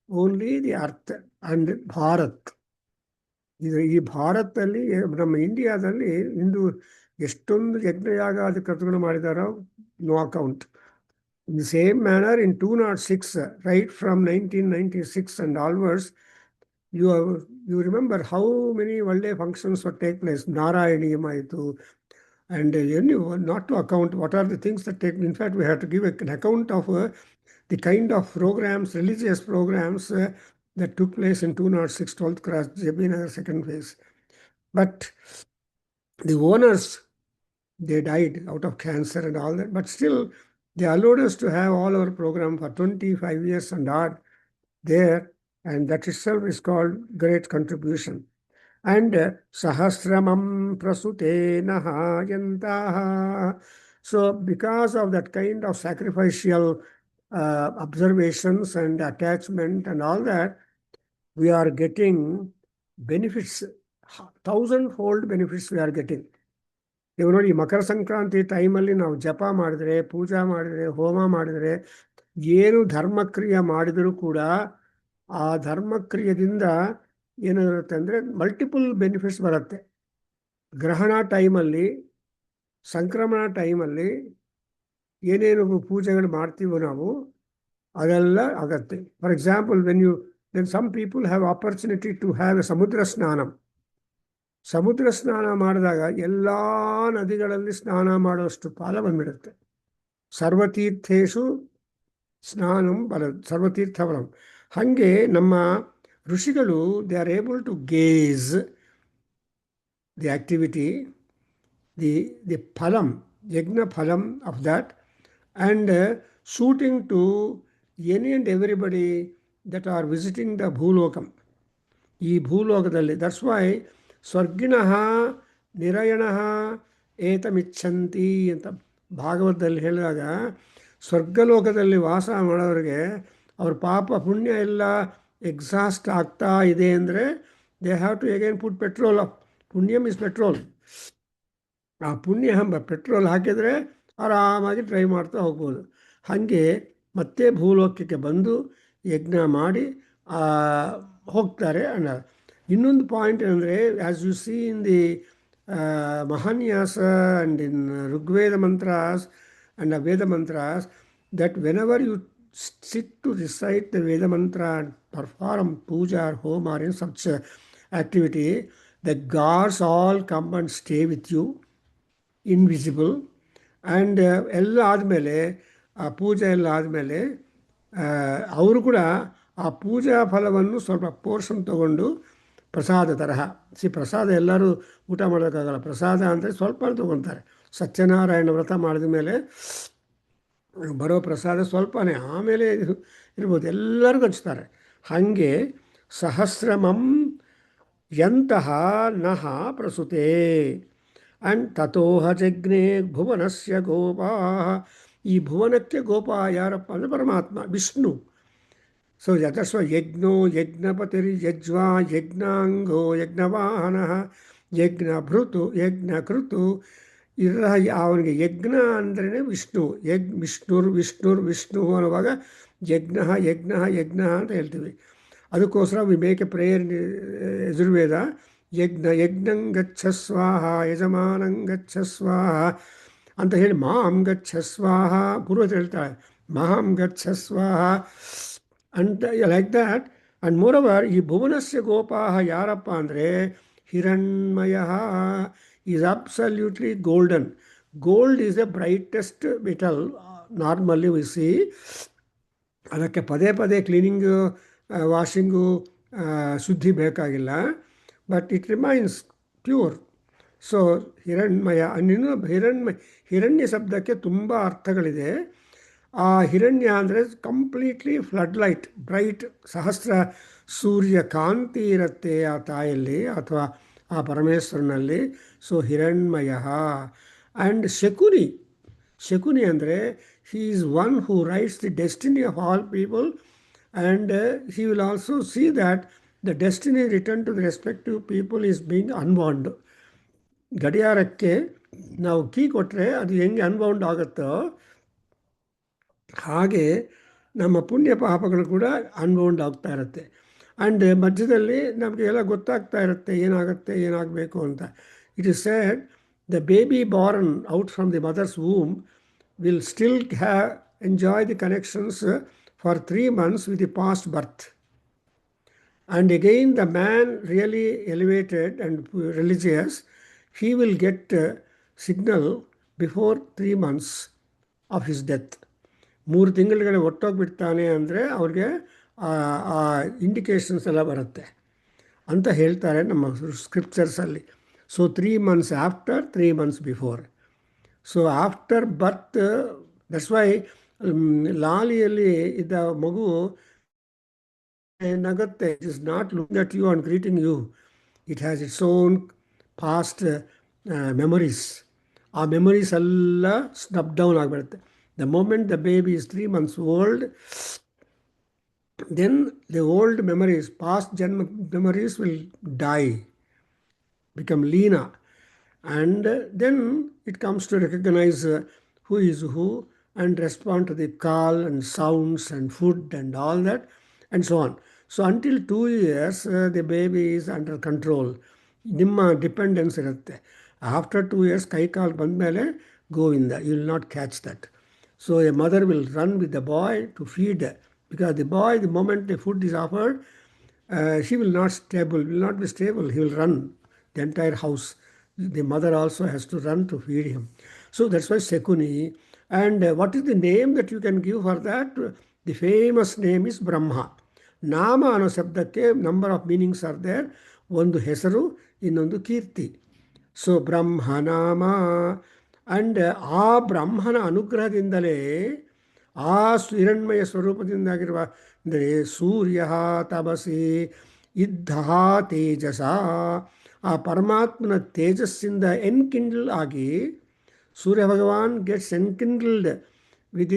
only the earth and Bharat. ಈ ಭಾರತದಲ್ಲಿ ನಮ್ಮ ಇಂಡಿಯಾದಲ್ಲಿ ಇಂದು ಎಷ್ಟೊಂದು ಯಜ್ಞಯಾಗಾದಿ ಕೃತಗಳು ಮಾಡಿದಾರೋ no account. In the same manner in 206, right from 1996 and onwards, you remember how many ಒಳ್ಳೆ functions were take place. Narayaneeyam ಆಯಿತು, and not to account what are the things that take. In fact, we have to give an account of the kind of programs, religious programs that took place in 206 12th class, JB Nagar second phase. But the owners They died out of cancer and all that, but still they allowed us to have all our program for 25 years and odd there, and that itself is called great contribution. And sahasramam prasutenaha yantaha. So because of that kind of sacrificial observations and attachment and all that, we are getting benefits, thousand-fold benefits we are getting. ಇವಾಗ ನೋಡಿ, ಮಕರ ಸಂಕ್ರಾಂತಿ ಟೈಮಲ್ಲಿ ನಾವು ಜಪ ಮಾಡಿದ್ರೆ, ಪೂಜಾ ಮಾಡಿದ್ರೆ, ಹೋಮ ಮಾಡಿದ್ರೆ, ಏನು ಧರ್ಮಕ್ರಿಯೆ ಮಾಡಿದರೂ ಕೂಡ ಆ ಧರ್ಮಕ್ರಿಯೆಯಿಂದ ಏನಿರುತ್ತೆ ಅಂದರೆ ಮಲ್ಟಿಪಲ್ ಬೆನಿಫಿಟ್ಸ್ ಬರುತ್ತೆ. ಗ್ರಹಣ ಟೈಮಲ್ಲಿ, ಸಂಕ್ರಮಣ ಟೈಮಲ್ಲಿ ಏನೇನು ಪೂಜೆಗಳು ಮಾಡ್ತೀವೋ ನಾವು, ಅದೆಲ್ಲ ಆಗತ್ತೆ. For example, when some people have opportunity to have a ಸಮುದ್ರ ಸ್ನಾನ. ಸಮುದ್ರ ಸ್ನಾನ ಮಾಡಿದಾಗ ಎಲ್ಲ ನದಿಗಳಲ್ಲಿ ಸ್ನಾನ ಮಾಡುವಷ್ಟು ಫಲ ಬಂದ್ಬಿಡುತ್ತೆ. ಸರ್ವತೀರ್ಥೇಶು ಸ್ನಾನಂ ಬಲ, ಸರ್ವತೀರ್ಥ ಬಲಂ. ಹಾಗೆ ನಮ್ಮ ಋಷಿಗಳು, they are able to gauge the activity, the phalam, yajna phalam of that, and suiting to any and everybody that are visiting the Bhulokam. ಈ ಭೂಲೋಕದಲ್ಲಿ, ದಟ್ಸ್ ವೈ ಸ್ವರ್ಗಿಣಃ ನಿರಯಣಃ ಏತಮಿಚ್ಛಂತಿ ಅಂತ ಭಾಗವತದಲ್ಲಿ ಹೇಳಿದಾಗ, ಸ್ವರ್ಗಲೋಕದಲ್ಲಿ ವಾಸ ಮಾಡೋರಿಗೆ ಅವ್ರ ಪಾಪ ಪುಣ್ಯ ಎಲ್ಲ ಎಕ್ಸಾಸ್ಟ್ ಆಗ್ತಾ ಇದೆ ಅಂದರೆ, they have to again put petrol. ಪುಣ್ಯಂ ಇಸ್ ಪೆಟ್ರೋಲ್. ಆ ಪುಣ್ಯ ಎಂಬ ಪೆಟ್ರೋಲ್ ಹಾಕಿದರೆ ಆರಾಮಾಗಿ ಡ್ರೈವ್ ಮಾಡ್ತಾ ಹೋಗ್ಬೋದು. ಹಾಗೆ ಮತ್ತೆ ಭೂಲೋಕಕ್ಕೆ ಬಂದು ಯಜ್ಞ ಮಾಡಿ ಹೋಗ್ತಾರೆ ಅನ್ನೋ. ಇನ್ನೊಂದು ಪಾಯಿಂಟ್ ಏನಂದರೆ, as you see in the Mahanyasa and in Rigveda mantras and Veda mantras, that whenever you sit to recite the Veda mantra and perform puja or home or in such activity, the gods all come and stay with you, invisible. And ಎಲ್ಲ ಆದಮೇಲೆ, ಆ ಪೂಜೆ ಎಲ್ಲ ಆದಮೇಲೆ ಅವರು ಕೂಡ ಆ ಪೂಜಾ ಫಲವನ್ನು ಸ್ವಲ್ಪ ಪೋರ್ಷನ್ ತಗೊಂಡು ಪ್ರಸಾದ ತರಹ, ಪ್ರಸಾದ ಎಲ್ಲರೂ ಊಟ ಮಾಡೋಕ್ಕಾಗಲ್ಲ, ಪ್ರಸಾದ ಅಂದರೆ ಸ್ವಲ್ಪ ತೊಗೊತಾರೆ. ಸತ್ಯನಾರಾಯಣ ವ್ರತ ಮಾಡಿದ ಮೇಲೆ ಬರೋ ಪ್ರಸಾದ ಸ್ವಲ್ಪನೇ, ಆಮೇಲೆ ಇರ್ಬೋದು, ಎಲ್ಲರಿಗೂ ಹಂಚ್ತಾರೆ. ಹಾಗೆ ಸಹಸ್ರಮಂ ಯಂತಹ ನಃ ಪ್ರಸುತೆ ಆ್ಯಂಡ್ ತಥೋಹ ಜಜ್ಞೆ ಭುವನಸ್ಯ ಗೋಪಾ. ಈ ಭುವನಕ್ಕೆ ಗೋಪ ಯಾರಪ್ಪ ಅಂದರೆ ಪರಮಾತ್ಮ, ವಿಷ್ಣು. ಸೊ ಯತಸ್ವ ಯಜ್ಞೋ ಯಜ್ಞಪತಿರ್ ಯಜ್ವಾ ಯಜ್ಞಾಂಗೋ ಯಜ್ಞವಾಹನ ಯಜ್ಞಭೃತು ಯಜ್ಞಕೃತು. ಅವನಿಗೆ ಯಜ್ಞ ಅಂದ್ರೇ ವಿಷ್ಣು. ವಿಷ್ಣು ಅನ್ನುವಾಗ ಯಜ್ಞ ಯಜ್ಞ ಯಜ್ಞ ಅಂತ ಹೇಳ್ತೀವಿ. ಅದಕ್ಕೋಸ್ಕರ we make a prayer Yajurveda, ಯಜ್ಞಂ ಗಚ್ಚ ಸ್ವಾಹ ಯಜಮಾನಂ ಗಚ್ಚ ಸ್ವಾಹ ಅಂತ ಹೇಳಿ, ಮಾಂ ಗಚ್ಚ ಸ್ವಾಹ ಪೂರ್ವಜ ಹೇಳ್ತಾಳೆ, ಮಾಂ ಗಚ್ಚ ಸ್ವಾಹ ಅಂತ, ಲೈಕ್ ದ್ಯಾಟ್. ಆ್ಯಂಡ್ ಮೋರವರ್, ಈ ಭುವನಸ್ಯ ಗೋಪಾಹ ಯಾರಪ್ಪ ಅಂದರೆ ಹಿರಣ್ಮಯ is absolutely golden. Gold is the brightest metal. Normally we see, ಅದಕ್ಕೆ ಪದೇ ಪದೇ ಕ್ಲೀನಿಂಗು, ವಾಷಿಂಗು, ಶುದ್ಧಿ ಬೇಕಾಗಿಲ್ಲ, but it remains pure. So Hiranmaya, ಇನ್ನೂ ಹಿರಣ್ಯ ಶಬ್ದಕ್ಕೆ ತುಂಬ ಅರ್ಥಗಳಿದೆ. ಆ ಹಿರಣ್ಯ ಅಂದರೆ ಕಂಪ್ಲೀಟ್ಲಿ ಫ್ಲಡ್ ಲೈಟ್, ಬ್ರೈಟ್, ಸಹಸ್ರ ಸೂರ್ಯ ಕಾಂತಿ ಇರುತ್ತೆ ಆ ತಾಯಲ್ಲಿ ಅಥವಾ ಆ ಪರಮೇಶ್ವರನಲ್ಲಿ. ಸೊ ಹಿರಣ್ಮಯ. ಆ್ಯಂಡ್ ಶಕುನಿ ಅಂದರೆ he is one who writes the destiny of all people, and he will also see that the destiny return to the respective people is being unbound. ಗಡಿಯಾರಕ್ಕೆ ನಾವು ಕೀ ಕೊಟ್ಟರೆ ಅದು ಹೆಂಗೆ ಅನ್ಬೌಂಡ್ ಆಗುತ್ತೋ ಹಾಗೆ ನಮ್ಮ ಪುಣ್ಯ ಪಾಪಗಳು ಕೂಡ ಅನ್ಬೌಂಡ್ ಆಗ್ತಾ ಇರುತ್ತೆ. ಆ್ಯಂಡ್ ಮಧ್ಯದಲ್ಲಿ ನಮಗೆ ಎಲ್ಲ ಗೊತ್ತಾಗ್ತಾ ಇರುತ್ತೆ ಏನಾಗುತ್ತೆ, ಏನಾಗಬೇಕು ಅಂತ. It is said the baby born out from the mother's womb will still enjoy the connections for 3 months with the past birth. And again the man really elevated and religious, he will get signal before 3 months of his death. 3 ತಿಂಗಳಿಗೆ ಒಟ್ಟೋಗ್ಬಿಡ್ತಾನೆ ಅಂದರೆ ಅವ್ರಿಗೆ ಆ indications ಎಲ್ಲ ಬರುತ್ತೆ ಅಂತ ಹೇಳ್ತಾರೆ ನಮ್ಮ ಸ್ಕ್ರಿಪ್ಚರ್ಸಲ್ಲಿ. So 3 months after, 3 months before. So after birth that's why ಲಾಲಿಯಲ್ಲಿ ಇದ್ದ ಮಗು ನಗುತ್ತೆ. It is not looking at you and greeting you. It has its own past memories. ಆ ಮೆಮೊರೀಸ್ ಎಲ್ಲ ಸ್ನಪ್ ಡೌನ್ ಆಗಿಬಿಡುತ್ತೆ. The moment the baby is 3 months old, then the old memories, past Janma memories will die, become leena, and then it comes to recognize who is who and respond to the call and sounds and food and all that and so on. So until 2 years the baby is under control. ನಿಮ್ಮ dependence ಇರುತ್ತೆ. After 2 years ಕೈ ಕಾಲು ಬಂದಮೇಲೆ Govinda, you will not catch that. So a mother will run with the boy to feed, because the boy, the moment the food is offered, she will not be stable. He will run the entire house. The mother also has to run to feed him. So that's why Sekuni. And what is the name that you can give for that? The famous name is Brahma. Nama ಅನ್ನೋ ಶಬ್ದಕ್ಕೆ number of meanings are there. ಒಂದು ಹೆಸರು, ಇನ್ನೊಂದು ಕೀರ್ತಿ. So ಬ್ರಹ್ಮನಾಮ. And ಆ ಬ್ರಹ್ಮನ ಅನುಗ್ರಹದಿಂದಲೇ, ಆ ಹಿರಣ್ಮಯ ಸ್ವರೂಪದಿಂದಾಗಿರುವ, ಅಂದರೆ ಸೂರ್ಯ ತಪಸಿ ಇದ್ದ ತೇಜಸ, ಆ ಪರಮಾತ್ಮನ ತೇಜಸ್ಸಿಂದ ಎನ್ಕಿಂಡಲ್ ಆಗಿ, Surya Bhagavan gets enkindled with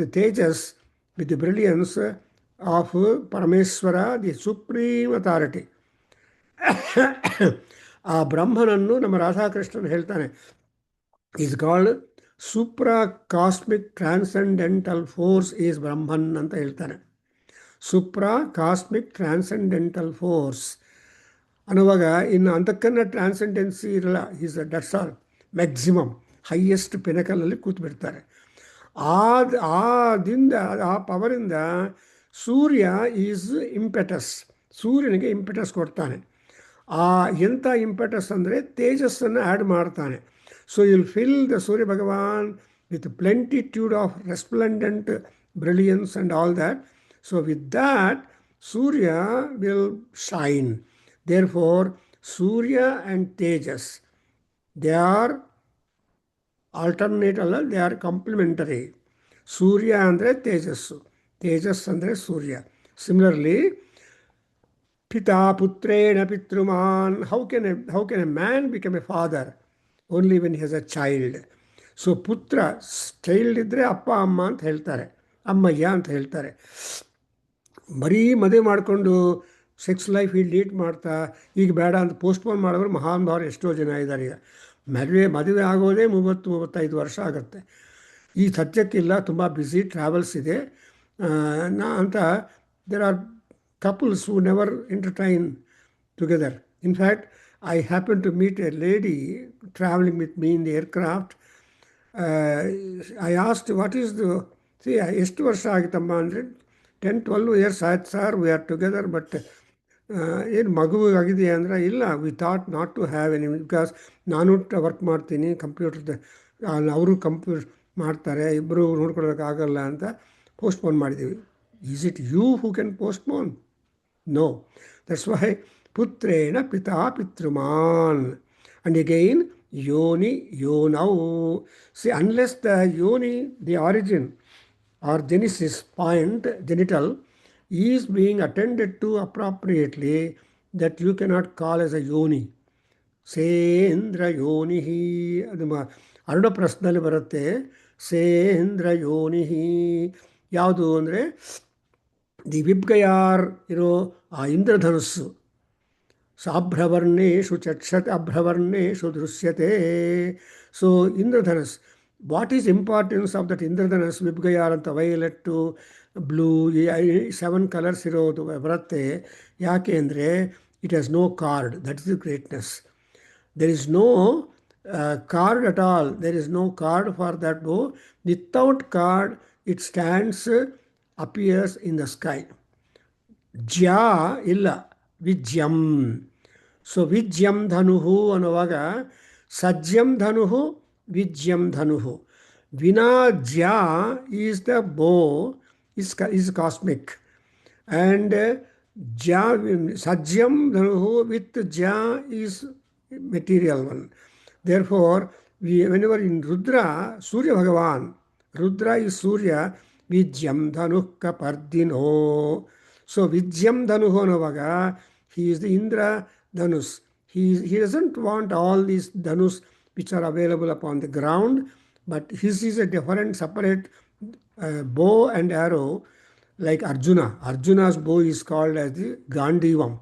the tejas, with the brilliance of Parameshwara, the supreme authority. ಆ ಬ್ರಹ್ಮನನ್ನು ನಮ್ಮ ರಾಧಾಕೃಷ್ಣನ್ ಹೇಳ್ತಾನೆ, is called supra cosmic transcendental force is Brahman ಅಂತ ಹೇಳ್ತಾನೆ. ಸೂಪ್ರಾ ಕಾಸ್ಮಿಕ್ ಟ್ರಾನ್ಸೆಂಡೆಂಟಲ್ ಫೋರ್ಸ್ ಅನ್ನುವಾಗ ಇನ್ನು ಅಂತಕ್ಕನ್ನ ಟ್ರಾನ್ಸೆಂಡೆನ್ಸಿ ಇರಲ್ಲ. Is that's all maximum highest ಪಿನಕಲಲ್ಲಿ ಕೂತ್ಬಿಡ್ತಾರೆ. ಆ ಪವರಿಂದ ಸೂರ್ಯ ಈಸ್ ಇಂಪೆಟಸ್, ಸೂರ್ಯನಿಗೆ ಇಂಪೆಟಸ್ ಕೊಡ್ತಾನೆ. ಎಂಥ ಇಂಪೆಟಸ್ ಅಂದರೆ ತೇಜಸ್ಸನ್ನು ಆ್ಯಡ್ ಮಾಡ್ತಾನೆ. So will fill the Surya Bhagavan with plenitude of resplendent brilliance and all that. So with that Surya will shine. Therefore Surya and tejas, they are alternate ಅಲ್ಲ, ದೇ ಆರ್ ಕಾಂಪ್ಲಿಮೆಂಟರಿ. ಸೂರ್ಯ ಅಂದರೆ ತೇಜಸ್ಸು, ತೇಜಸ್ ಅಂದರೆ ಸೂರ್ಯ. ಸಿಮಿಲರ್ಲಿ ಪಿತಾ ಪುತ್ರೇಣ ಪಿತೃಮಾನ್. How can a man become a father? Only when he has a child. So putra, child ಇದ್ದರೆ ಅಪ್ಪ ಅಮ್ಮ ಅಂತ ಹೇಳ್ತಾರೆ, ಅಮ್ಮಯ್ಯ ಅಂತ ಹೇಳ್ತಾರೆ. ಬರೀ ಮದುವೆ ಮಾಡಿಕೊಂಡು ಸೆಕ್ಸ್ ಲೈಫ್ ಲೀಡ್ ಮಾಡ್ತಾ ಈಗ ಬೇಡ ಅಂತ ಪೋಸ್ಟ್ಪೋನ್ ಮಾಡೋರು ಮಹಾನುಭಾವರು ಎಷ್ಟೋ ಜನ ಇದ್ದಾರೆ. ಈಗ ಮದುವೆ ಆಗೋದೇ 30-35 ವರ್ಷ ಆಗುತ್ತೆ. ಈ ಸದ್ಯಕ್ಕಿಲ್ಲ, ತುಂಬ ಬ್ಯುಸಿ, ಟ್ರಾವೆಲ್ಸ್ ಇದೆ ಅಂತ. There are couples who never entertain together. In fact, I happened to meet a lady traveling with me in the aircraft. I asked, what is the, see, ಎಷ್ಟು ವರ್ಷ ಆಗಿತ್ತಮ್ಮ ಅಂದರೆ, 10-12 years ಆಯ್ತು sir, we are together, but ಏನು ಮಗು ಆಗಿದೆಯಾ ಅಂದರೆ, ಇಲ್ಲ, we thought not to have any, because ನಾನು ವರ್ಕ್ ಮಾಡ್ತೀನಿ ಕಂಪ್ಯೂಟರ್ದ, ಅವರು ಕಂಪ್ಯೂಟರ್ ಮಾಡ್ತಾರೆ, ಇಬ್ಬರು ನೋಡ್ಕೊಳೋಕ್ಕಾಗಲ್ಲ ಅಂತ ಪೋಸ್ಟ್ಪೋನ್ ಮಾಡಿದ್ದೀವಿ. Is it you who can postpone? No. That's why putrena pita pitruman. And again, yoni yonau. See, unless the yoni, the origin or genesis point, genital, is being attended to appropriately, that you cannot call as a yoni. Sendra yonihi. ಅದು ಅರುಣ ಪ್ರಶ್ನಲ್ಲಿ ಬರುತ್ತೆ. ಸೇಂದ್ರ ಯೋನಿಹಿ ಯಾವುದು ಅಂದರೆ, the VIBGYOR ಇರೋ ಆ ಇಂದ್ರಧನುಸ್ಸು. ಸಾಭ್ರವರ್ಣೇಶು ಚಕ್ಷತೆ ಅಭ್ರವರ್ಣೇಶು ದೃಶ್ಯತೆ. So Indradhanus, what is importance of that Indradhanus? VIBGYOR ಅಂತ ವೈಲೆಟ್ಟು, ಬ್ಲೂ, 7 ಕಲರ್ಸ್ ಇರೋದು ಬರುತ್ತೆ. ಯಾಕೆ ಅಂದರೆ, it has no card. That is the greatness. There is no card at all. There is no card for that bow. Without card, it stands, appears in the sky. Jya illa, vijyam. So vijyam dhanuhu ಅನ್ನುವಾಗ ಸಜ್ಯಂ ಧನುಹು ವಿಜ್ಯಂ ಧನುಹು. ವಿನಾ ಜ್ಯಾ is the bow, is cosmic, and jya sajyam dhanuhu with jya is material one. Therefore, whenever in Rudra, Surya Bhagavan, Rudra is Surya, Vidyam Dhanuh Kapardino. So Vidyam Dhanuho Navaga, he is the Indra Dhanus. He doesn't want all these Dhanus which are available upon the ground, but his is a different, separate bow and arrow like Arjuna. Arjuna's bow is called as the Gandivam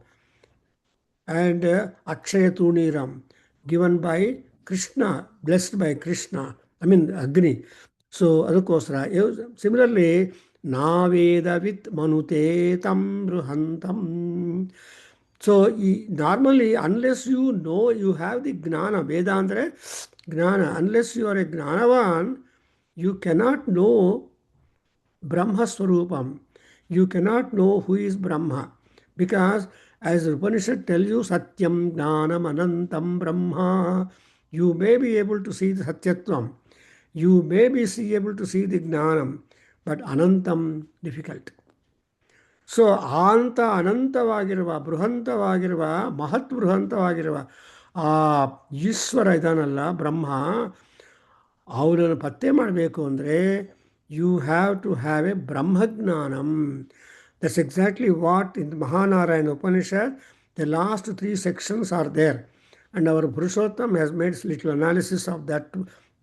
and Akshayatuniram, given by Krishna, blessed by Krishna, I mean Agni. So, adukosra. Similarly, Navedavit Manute Tam Bruhantam. So, normally, unless you know you have the Gnana, Vedandre, Gnana, unless you are a Gnanavan, you cannot know Brahma Swarupam. You cannot know who is Brahma because as Upanishad tells you, Satyam Jnanam Anantam Brahma, you may be able to see the Satyatvam. You may be able to see the Jnanam, but Anantam difficult. So ಅಂತ ಅನಂತವಾಗಿರುವ ಬೃಹಂತವಾಗಿರುವ ಮಹತ್ ಬೃಹಂತವಾಗಿರುವ ಆ ಈಶ್ವರ ಇದಾನಲ್ಲ ಬ್ರಹ್ಮ ಅವನನ್ನು ಪತ್ತೆ ಮಾಡಬೇಕು ಅಂದರೆ you have to have a Brahmajnanam. That's exactly what in Mahanarayana Upanishad the last 3 sections are there and our Purushottam has made little analysis of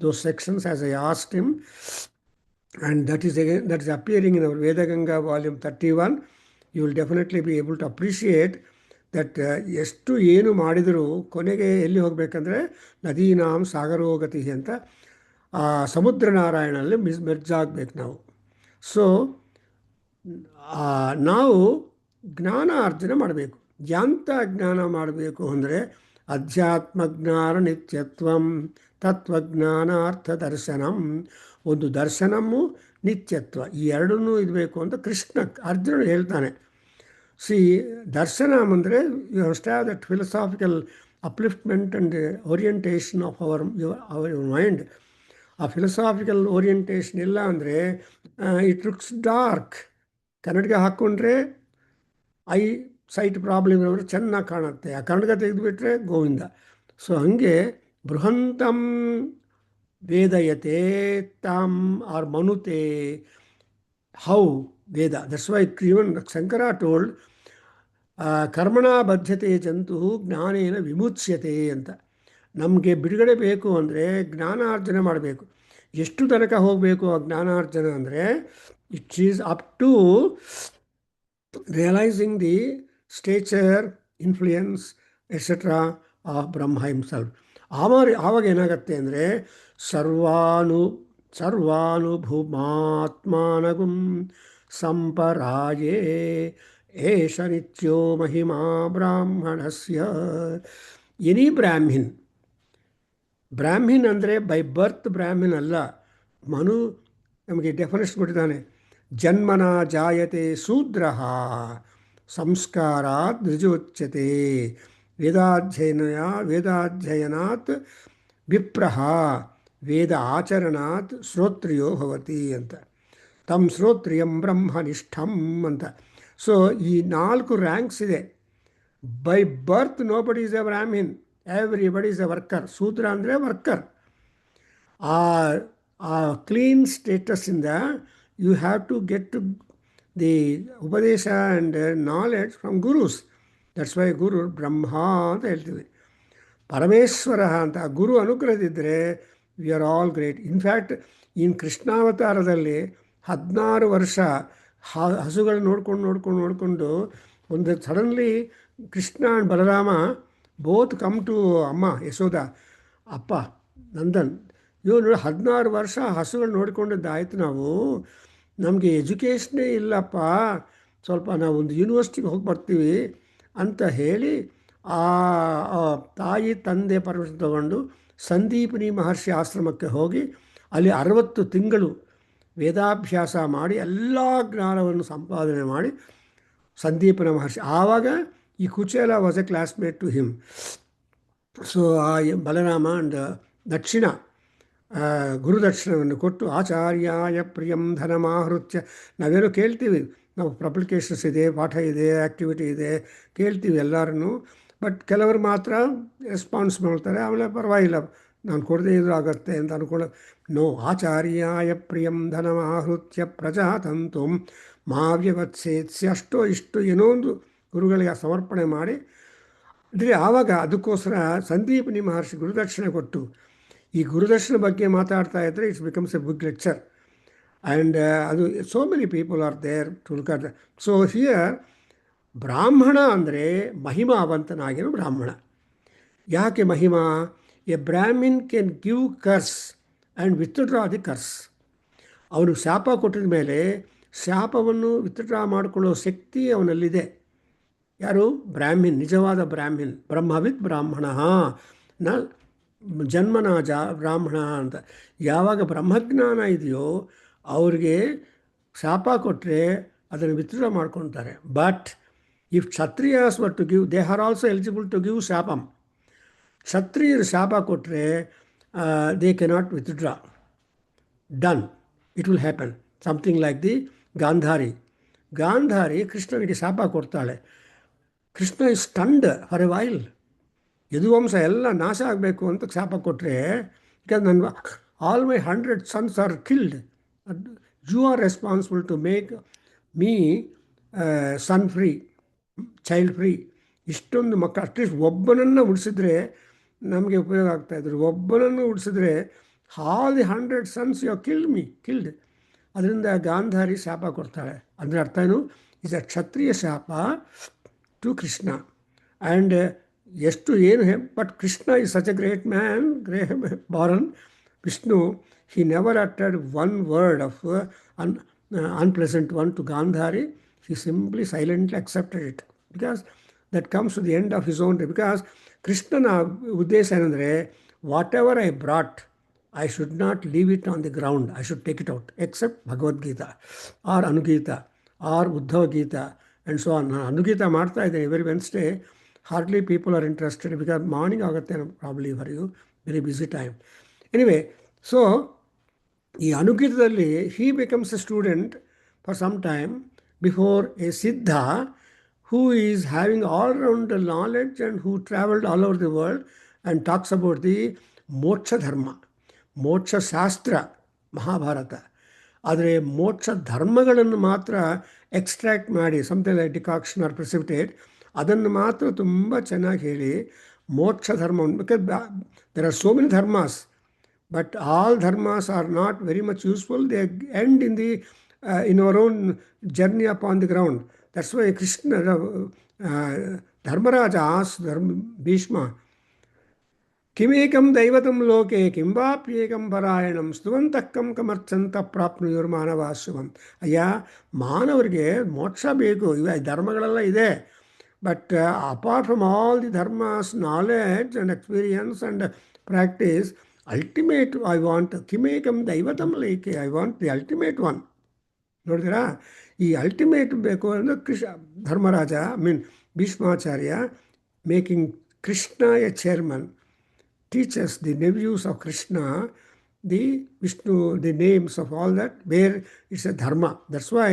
those sections as I asked him. And that is appearing in our Vedaganga volume 31. You will definitely be able to appreciate that ಎಷ್ಟು ಏನು ಮಾಡಿದರೂ ಕೊನೆಗೆ ಎಲ್ಲಿ ಹೋಗಬೇಕಂದ್ರೆ ನದೀನಾಂ ಸಾಗರೋಗತಿ ಅಂತ ಸಮುದ್ರ ನಾರಾಯಣಲ್ಲಿ Merz ಆಗಬೇಕು ನಾವು. ಸೊ ನಾವು ಜ್ಞಾನಾರ್ಜನೆ ಮಾಡಬೇಕು. ಎಂಥ ಜ್ಞಾನ ಮಾಡಬೇಕು ಅಂದರೆ ಅಧ್ಯಾತ್ಮ ಜ್ಞಾನ ನಿತ್ಯತ್ವಂ ತತ್ವಜ್ಞಾನ ಅರ್ಥ ದರ್ಶನಂ. ಒಂದು ದರ್ಶನಮ್ಮು ನಿತ್ಯತ್ವ ಈ ಎರಡನ್ನೂ ಇರಬೇಕು ಅಂತ ಕೃಷ್ಣ ಅರ್ಜುನ ಹೇಳ್ತಾನೆ. ಸಿ ದರ್ಶನ ಅಂದರೆ you have to have that philosophical upliftment and orientation of our mind. ಆ ಫಿಲಸಾಫಿಕಲ್ ಓರಿಯೆಂಟೇಷನ್ ಇಲ್ಲ ಅಂದರೆ ಇಟ್ ಲುಕ್ಸ್ ಡಾರ್ಕ್. ಕನ್ನಡಕ ಹಾಕ್ಕೊಂಡ್ರೆ ಸೈಟ್ ಪ್ರಾಬ್ಲಮ್ ಇರೋರು ಚೆನ್ನಾಗಿ ಕಾಣುತ್ತೆ. ಆ ಕನ್ನಡಕ ತೆಗೆದುಬಿಟ್ರೆ ಗೋವಿಂದ. ಸೊ ಹಾಗೆ ಬೃಹಂತಂ ವೇದಯತೆ ತಾಮ್ ಆರ್ ಮನುತೆ how Veda. That's why even Shankara told ಕರ್ಮಣ ಬದ್ಧತೆ ಜಂತು ಜ್ಞಾನೇನ ವಿಮುಚ್ಯತೆ ಅಂತ. ನಮಗೆ ಬಿಡುಗಡೆ ಬೇಕು ಅಂದರೆ ಜ್ಞಾನಾರ್ಜನೆ ಮಾಡಬೇಕು. ಎಷ್ಟು ತನಕ ಹೋಗಬೇಕು ಆ ಜ್ಞಾನಾರ್ಜನೆ ಅಂದರೆ it is up to realising the stature influence etcetera of Brahma himself. ಆವಾಗ ಏನಾಗತ್ತೆ ಅಂದರೆ ಸರ್ವಾನುಭೂಮಾತ್ಮಾನಗುಂ ಸಂಪರಾಯೇ ಏಷ ನಿತ್ಯೋ ಮಹಿಮಾ ಬ್ರಾಹ್ಮಣಸ್ಯ. ಎನಿ ಬ್ರಾಹ್ಮಿನ್ ಅಂದರೆ ಬೈ ಬರ್ತ್ ಬ್ರಾಹ್ಮಿನ್ ಅಲ್ಲ. ಮನು ನಮಗೆ ಡೆಫಿನೇಷನ್ ಕೊಟ್ಟಿದ್ದಾನೆ. ಜನ್ಮನ ಜಾಯತೆ ಶೂದ್ರ ಸಂಸ್ಕಾರಾತ್ ದ್ವಿಜೋಚ್ಯತೆ ವೇದಾಧ್ಯಯನಾತ್ ವಿಪ್ರಹ ವೇದ ಆಚರಣಾತ್ ಶ್ರೋತ್ರಿಯೋ ಭವತಿ ಅಂತ. ತಮ್ ಶ್ರೋತ್ರಿಯಂ ಬ್ರಹ್ಮನಿಷ್ಠಂ ಅಂತ. ಸೊ ಈ 4 ರ್ಯಾಂಕ್ಸ್ ಇದೆ. By birth nobody is a Brahmin, everybody is a worker. Shudra ಅಂದರೆ ವರ್ಕರ್. ಆ ಕ್ಲೀನ್ ಸ್ಟೇಟಸ್ಸಿಂದ you have to get to the upadesha and knowledge from gurus. That's why guru Brahma ಅಂತ ಹೇಳ್ತೀವಿ. ಪರಮೇಶ್ವರ ಅಂತ ಗುರು ಅನುಗ್ರಹದಿದ್ದರೆ we are all great. In fact in ಕೃಷ್ಣಾವತಾರದಲ್ಲಿ 16 ವರ್ಷ ಹಸುಗಳು ನೋಡಿಕೊಂಡು ಒಂದು suddenly Krishna and Balarama both come to ಅಮ್ಮ ಯಶೋಧ, ಅಪ್ಪ ನಂದನ್. ಇವರು 16 ವರ್ಷ ಹಸುಗಳು ನೋಡಿಕೊಂಡಿದ್ದಾಯ್ತು. ನಮಗೆ ಎಜುಕೇಷನ್ನೇ ಇಲ್ಲಪ್ಪ, ಸ್ವಲ್ಪ ನಾವು ಒಂದು ಯೂನಿವರ್ಸಿಟಿಗೆ ಹೋಗಿ ಬರ್ತೀವಿ ಅಂತ ಹೇಳಿ ಆ ತಾಯಿ ತಂದೆ ಪರ್ಮಿಷನ್ ತಗೊಂಡು ಸಂದೀಪನಿ ಮಹರ್ಷಿ ಆಶ್ರಮಕ್ಕೆ ಹೋಗಿ ಅಲ್ಲಿ 60 ತಿಂಗಳು ವೇದಾಭ್ಯಾಸ ಮಾಡಿ ಎಲ್ಲ ಜ್ಞಾನವನ್ನು ಸಂಪಾದನೆ ಮಾಡಿ ಸಂದೀಪನ ಮಹರ್ಷಿ. ಆವಾಗ ಈ Kuchela was a classmate to him. So ಆ ಬಲರಾಮ ಅಂಡ್ ದಕ್ಷಿಣ ಗುರುದಕ್ಷಿಣವನ್ನು ಕೊಟ್ಟು ಆಚಾರ್ಯಾಯ ಪ್ರಿಯಂ ಧನಮಾಹೃತ್ಯ. ನಾವೇನೋ ಕೇಳ್ತೀವಿ, ನಾವು ಪಬ್ಲಿಕೇಶನ್ಸ್ ಇದೆ, ಪಾಠ ಇದೆ, ಆ್ಯಕ್ಟಿವಿಟಿ ಇದೆ, ಕೇಳ್ತೀವಿ ಎಲ್ಲರೂ. ಬಟ್ ಕೆಲವರು ಮಾತ್ರ ರೆಸ್ಪಾನ್ಸ್ ಮಾಡ್ತಾರೆ. ಆಮೇಲೆ ಪರವಾಗಿಲ್ಲ, ನಾನು ಕೊಡದೇ ಇದ್ರೂ ಆಗತ್ತೆ ಅಂತ ಅನ್ಕೊಳ್ಳೋ. ನೋ ಆಚಾರ್ಯಾಯ ಪ್ರಿಯಂ ಧನಮಾಹೃತ್ಯ ಪ್ರಜಾತಂತು ಮಾವ್ಯವತ್ಸೇತ್ಸ್ಯ ಅಷ್ಟೋ ಇಷ್ಟು ಏನೋ ಒಂದು ಗುರುಗಳಿಗೆ ಸಮರ್ಪಣೆ ಮಾಡಿ ಅಂದರೆ ಆವಾಗ ಅದಕ್ಕೋಸ್ಕರ ಸಂದೀಪನಿ ಮಹರ್ಷಿ ಗುರುದಕ್ಷಿಣೆ ಕೊಟ್ಟು ಈ ಗುರುದಕ್ಷಿಣೆ ಬಗ್ಗೆ ಮಾತಾಡ್ತಾ ಇದ್ದರೆ it's becomes a big lecture. And ಅದು so many people are there to look at. So here Brahmana ಅಂದರೆ ಮಹಿಮಾವಂತನಾಗಿರೋ ಬ್ರಾಹ್ಮಣ. ಯಾಕೆ ಮಹಿಮಾ? A Brahmin can give curse and withdraw the curse. ಅವನು ಶಾಪ ಕೊಟ್ಟಿದ ಮೇಲೆ ಶಾಪವನ್ನು ವಿತ್ಡ್ರಾ ಮಾಡಿಕೊಳ್ಳೋ ಶಕ್ತಿ ಅವನಲ್ಲಿದೆ. ಯಾರು? ಬ್ರಾಹ್ಮಿನ್, ನಿಜವಾದ ಬ್ರಾಹ್ಮಿನ್. ಬ್ರಹ್ಮವಿದ್ ಬ್ರಾಹ್ಮಣ ನ ಜನ್ಮನ ಬ್ರಾಹ್ಮಣ ಅಂತ. ಯಾವಾಗ ಬ್ರಹ್ಮಜ್ಞಾನ ಇದೆಯೋ ಅವ್ರಿಗೆ ಶಾಪ ಕೊಟ್ಟರೆ ಅದನ್ನು ವಿತ್ಡ್ರಾ ಮಾಡ್ಕೊತಾರೆ. But if Kshatriyas were to give, they are also eligible to give shapam. ಕ್ಷತ್ರಿಯರು ಶಾಪ ಕೊಟ್ಟರೆ they cannot withdraw. Done, it will happen. Something like the Gandhari. Gandhari ಕೃಷ್ಣನಿಗೆ ಶಾಪ ಕೊಡ್ತಾಳೆ. Krishna is stunned for a while. ಯದುವಂಶ ಎಲ್ಲ ನಾಶ ಆಗಬೇಕು ಅಂತ ಶಾಪ ಕೊಟ್ಟರೆ, ಬಿಕಾಸ್ ನನ್ನ all my 100 sons are killed, you are responsible to make me son free, child free. ಇಷ್ಟೊಂದು ಮಕ್ಕಳು ಅಟ್ಲೀಸ್ಟ್ ಒಬ್ಬನನ್ನು ಉಳಿಸಿದ್ರೆ ನಮಗೆ ಉಪಯೋಗ ಆಗ್ತಾಯಿದ್ರು. ಒಬ್ಬನನ್ನು ಉಳಿಸಿದ್ರೆ all the 100 sons you killed. ಅದರಿಂದ ಗಾಂಧಾರಿ ಶಾಪ ಕೊಡ್ತಾಳೆ. ಅಂದರೆ ಅರ್ಥ ಏನು? ಇಸ್ ಅ ಕ್ಷತ್ರಿಯ ಶಾಪ ಟು ಕೃಷ್ಣ. ಆ್ಯಂಡ್ ಎಷ್ಟು ಏನು but Krishna is such A great man, ಬಾರನ್ Vishnu. he never uttered one word of unpleasant one to Gandhari. He simply silently accepted it because that comes to the end of his own day. Because Krishnana ಉದ್ದೇಶ ಏನಂದರೆ, whatever I brought I should not leave it on the ground, I should take it out, except Bhagavadgita or Anugita or Uddhava Gita and so on. ನಾನು ಅನುಗೀತಾ ಮಾಡ್ತಾ ಇದ್ದೇನೆ every Wednesday. Hardly people are interested because morning ಆಗುತ್ತೆ probably for you, very busy time. Anyway, so ಈ ಅನುಗೀತದಲ್ಲಿ he becomes a student for some time before a siddha who is having all round knowledge and who travelled all over the world and talks about the ಮೋಕ್ಷ ಧರ್ಮ, ಮೋಕ್ಷ ಶಾಸ್ತ್ರ, ಮಹಾಭಾರತ. ಆದರೆ ಮೋಕ್ಷ ಧರ್ಮಗಳನ್ನು ಮಾತ್ರ ಎಕ್ಸ್ಟ್ರಾಕ್ಟ್ ಮಾಡಿ, something like decoction or precipitate, ಅದನ್ನು ಮಾತ್ರ ತುಂಬ ಚೆನ್ನಾಗಿ ಹೇಳಿ ಮೋಕ್ಷ ಧರ್ಮವನ್ನು. Because there are so many dharmas, but all dharmas are not very much useful. They end in our own journey upon the ground. That's why Krishna, Dharmaraja asked Bhishma, Kimekam daivatam loke kimbapyekam parayanam stuvantakkam kamarchanta prapnuyur manavashuvam. ಅಯ್ಯ, ಮಾನವರಿಗೆ ಮೋಕ್ಷ ಬೇಕು, ಇವೆ ಧರ್ಮಗಳೆಲ್ಲ ಇದೆ. But apart from all the dharmas knowledge and experience and practice, ultimate I want ಕಿಮೇಕಂ ದೈವತಂ like, I want the ultimate one. ನೋಡಿದಿರಾ, ಈ ಅಲ್ಟಿಮೇಟ್ ಬೇಕು ಅಂದರೆ Dharmaraja Bhishmacharya making Krishna a chairman teaches the nephews of Krishna the Vishnu, the names of all that, where it's a dharma. That's why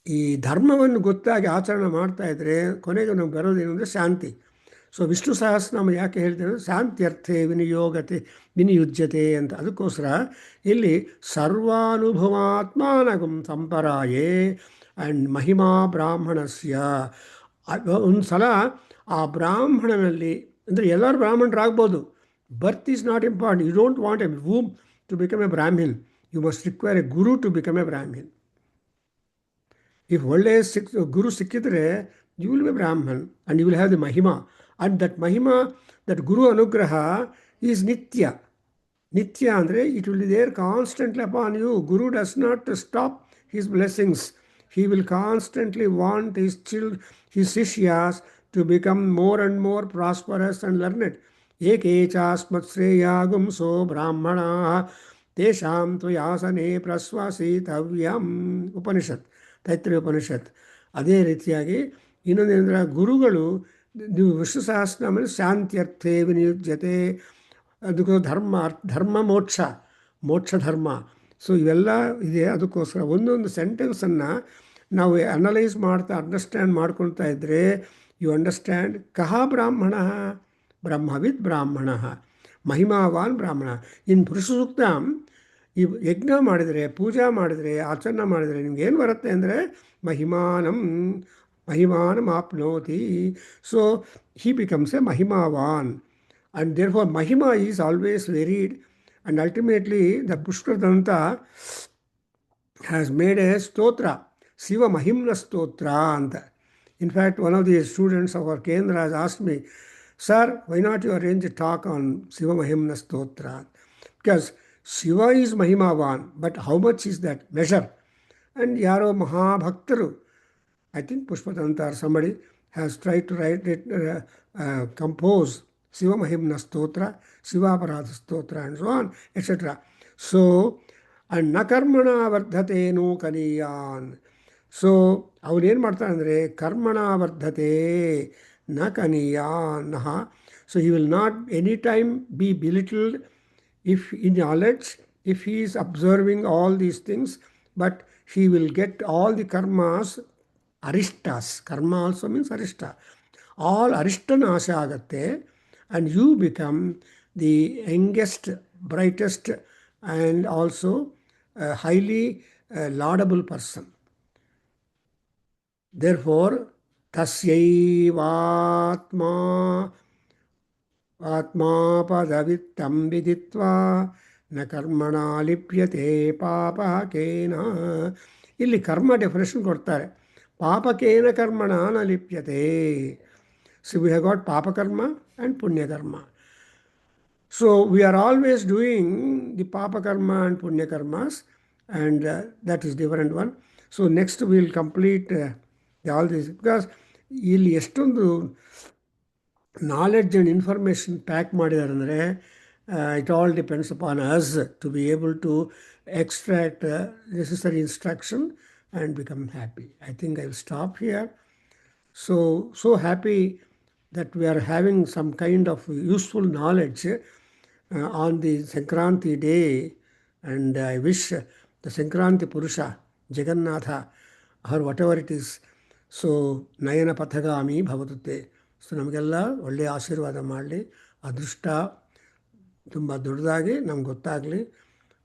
ಈ ಧರ್ಮವನ್ನು ಗೊತ್ತಾಗಿ ಆಚರಣೆ ಮಾಡ್ತಾ ಇದ್ದರೆ ಕೊನೆಗೆ ನಮ್ಗೆ ಬರೋದೇನು ಅಂದರೆ ಶಾಂತಿ. ಸೊ ವಿಷ್ಣು ಸಹಸ್ರನಾಮ ಯಾಕೆ ಹೇಳ್ತೇನೆ ಅಂದರೆ ಶಾಂತ್ಯರ್ಥೆ ವಿನಿಯುಜ್ಯತೆ ಅಂತ. ಅದಕ್ಕೋಸ್ಕರ ಇಲ್ಲಿ ಸರ್ವಾನುಭವಾತ್ಮಾನಗಂ ಸಂಪರಾಯೇ ಆ್ಯಂಡ್ ಮಹಿಮಾ ಬ್ರಾಹ್ಮಣಸ್ಯ. ಒಂದು ಸಲ ಆ ಬ್ರಾಹ್ಮಣನಲ್ಲಿ, ಅಂದರೆ ಎಲ್ಲರೂ ಬ್ರಾಹ್ಮಣರಾಗ್ಬೋದು, birth is not important. You don't want a womb to become a Brahmin, you must require a guru to become a Brahmin. If ಒಳ್ಳೆಯ ಗುರು ಸಿಕ್ಕಿದ್ರೆ you will be Brahman and you will have the mahima. And that mahima, that guru anugraha is nitya. Nitya ಅಂದರೆ it will be there constantly upon you. Guru does not stop his blessings. He will constantly want his ಶಿಷ್ಯಾಸ್ to become more and more prosperous and learned. Ekechasmat shreyagum so brahmana tesham tvayasane prasvasitavyam. Upanishad, Taittiriya Upanishad. ಅದೇ ರೀತಿಯಾಗಿ ಇನ್ನೊಂದೇನೆಂದರೆ, ಗುರುಗಳು ನೀವು ವಿಷ್ಣು ಸಹಸ್ರನಾಮದಲ್ಲಿ ಶಾಂತ್ಯರ್ಥೆ ವಿನಿಯುಜ್ಯತೆ, ಅದಕ್ಕೂ ಧರ್ಮ ಮೋಕ್ಷ ಧರ್ಮ. So ಇವೆಲ್ಲ ಇದೆ. ಅದಕ್ಕೋಸ್ಕರ ಒಂದೊಂದು ಸೆಂಟೆನ್ಸನ್ನು ನಾವು ಅನಲೈಸ್ ಮಾಡ್ತಾ ಅಂಡರ್ಸ್ಟ್ಯಾಂಡ್ ಮಾಡ್ಕೊಳ್ತಾ ಇದ್ದರೆ you understand kaha brahmana, brahmavid brahmana. ಮಹಿಮಾವಾನ್ ಬ್ರಾಹ್ಮಣ. ಇನ್ ಪುರುಷ ಸೂಕ್ತ ಈ ಯಜ್ಞ ಮಾಡಿದರೆ, ಪೂಜಾ ಮಾಡಿದರೆ, ಆಚರಣೆ ಮಾಡಿದರೆ ನಿಮ್ಗೆ ಏನು ಬರುತ್ತೆ ಅಂದರೆ ಮಹಿಮಾನಂ ಮಹಿಮಾನಂ ಆಪ್ನೋತಿ. So he becomes a mahimavan. And therefore, Mahima is always varied, and ultimately, the Pushkardanta has made a stotra, Siva Mahimna Stotra. And in fact, one of the students of our Kendra has asked me, Sir, why not you arrange a talk on Siva Mahimna Stotra? Because Shiva is Mahimavan, but how much is that measure? And Yaro Mahabhaktaru, I think Pushpadanta or somebody has tried to write it, compose Shiva Mahimna Stotra, Shiva Aparadha Stotra, and so on, etc. So, and Nakarmana Vardhate no Kaniyan. So ಅವನೇನು ಮಾಡ್ತಾನೆ ಅಂದರೆ ಕರ್ಮಣ ವರ್ಧತೆ ನ ಕನಿಯಾನಃ. So he will not any time be belittled if in knowledge, if he is observing all these things, but he will get all the karmas, arishtas. Karma also means arishta. All arishta nasha agate, and you become the youngest, brightest, and also a highly laudable person. Therefore, tasyaivatma ಆತ್ಮಾಪದವಿತ್ತಂ ವಿದಿತ್ವಾ ನ ಕರ್ಮಣ ಲಿಪ್ಯತೆ ಪಾಪಕೇನ. ಇಲ್ಲಿ ಕರ್ಮ definition ಕೊಡ್ತಾರೆ. ಪಾಪಕೇನ ಕರ್ಮಣ ನ ಲಿಪ್ಯತೆ. So we have got papakarma and punyakarma. So we are always doing the papakarma and punyakarmas, and that is different one. So next will complete all this, because ಇಲ್ಲಿ ಎಷ್ಟೊಂದು ನಾಲೆಡ್ಜ್ ಆ್ಯಂಡ್ ಇನ್ಫಾರ್ಮೇಷನ್ ಪ್ಯಾಕ್ ಮಾಡಿದ್ದಾರೆ ಅಂದರೆ it all depends upon us to be able to extract necessary instruction and become happy. I think I will stop here. So happy that we are having some kind of useful knowledge on the Sankranti day, and I wish the Sankranti Purusha, Jagannatha, or whatever it is, so Nayana Pathagami Bhavatute. So ನಮಗೆಲ್ಲ ಒಳ್ಳೆಯ ಆಶೀರ್ವಾದ ಮಾಡಲಿ, ಅದೃಷ್ಟ ತುಂಬ ದೊಡ್ಡದಾಗಿ ನಮ್ಗೆ ಗೊತ್ತಾಗಲಿ,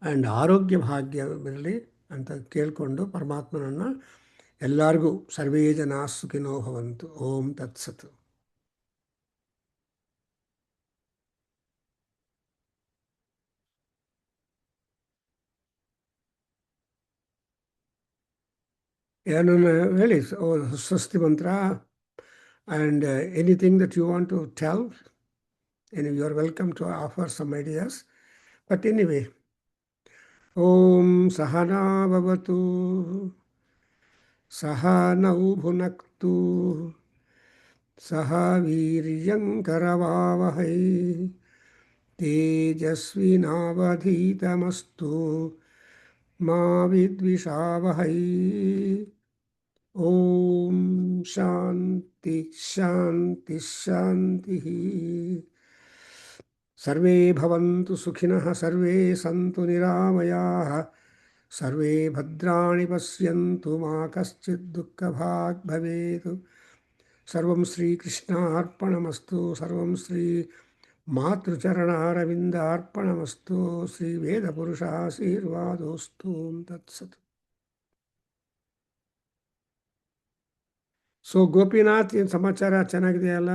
and ಆರೋಗ್ಯ ಭಾಗ್ಯ ಬರಲಿ ಅಂತ ಕೇಳಿಕೊಂಡು ಪರಮಾತ್ಮನನ್ನು ಎಲ್ಲರಿಗೂ ಸರ್ವೇ ಜನ ಸುಖಿನೋ ಭವಂತು. ಓಂ ತತ್ಸತ್. ಏನನ್ನು ಹೇಳಿ, ಸ್ವಸ್ತಿ ಮಂತ್ರ and anything that you want to tell, and you are welcome to offer some ideas. But anyway, Om Sahana Bhavatu Sahanau Bhunaktu Saha Viryam Karavavahai Tejasvinavadhitamastu Ma Vidvishavahai. Om Shanti Shanti Shanti. Sarve bhavantu sukhinah, sarve santu niramayaah, sarve bhadrani pasyantu ma kaschid dukkha bhag bhavetu. Sarvam Sri Krishna arpanamastu, sarvam Sri Matrucharana Aravinda arpanamastu, Sri Veda Purusha Asirvadostu. Tatsat. So Gopinath ಏನು ಸಮಾಚಾರ ಚೆನ್ನಾಗಿದೆಯಲ್ಲ?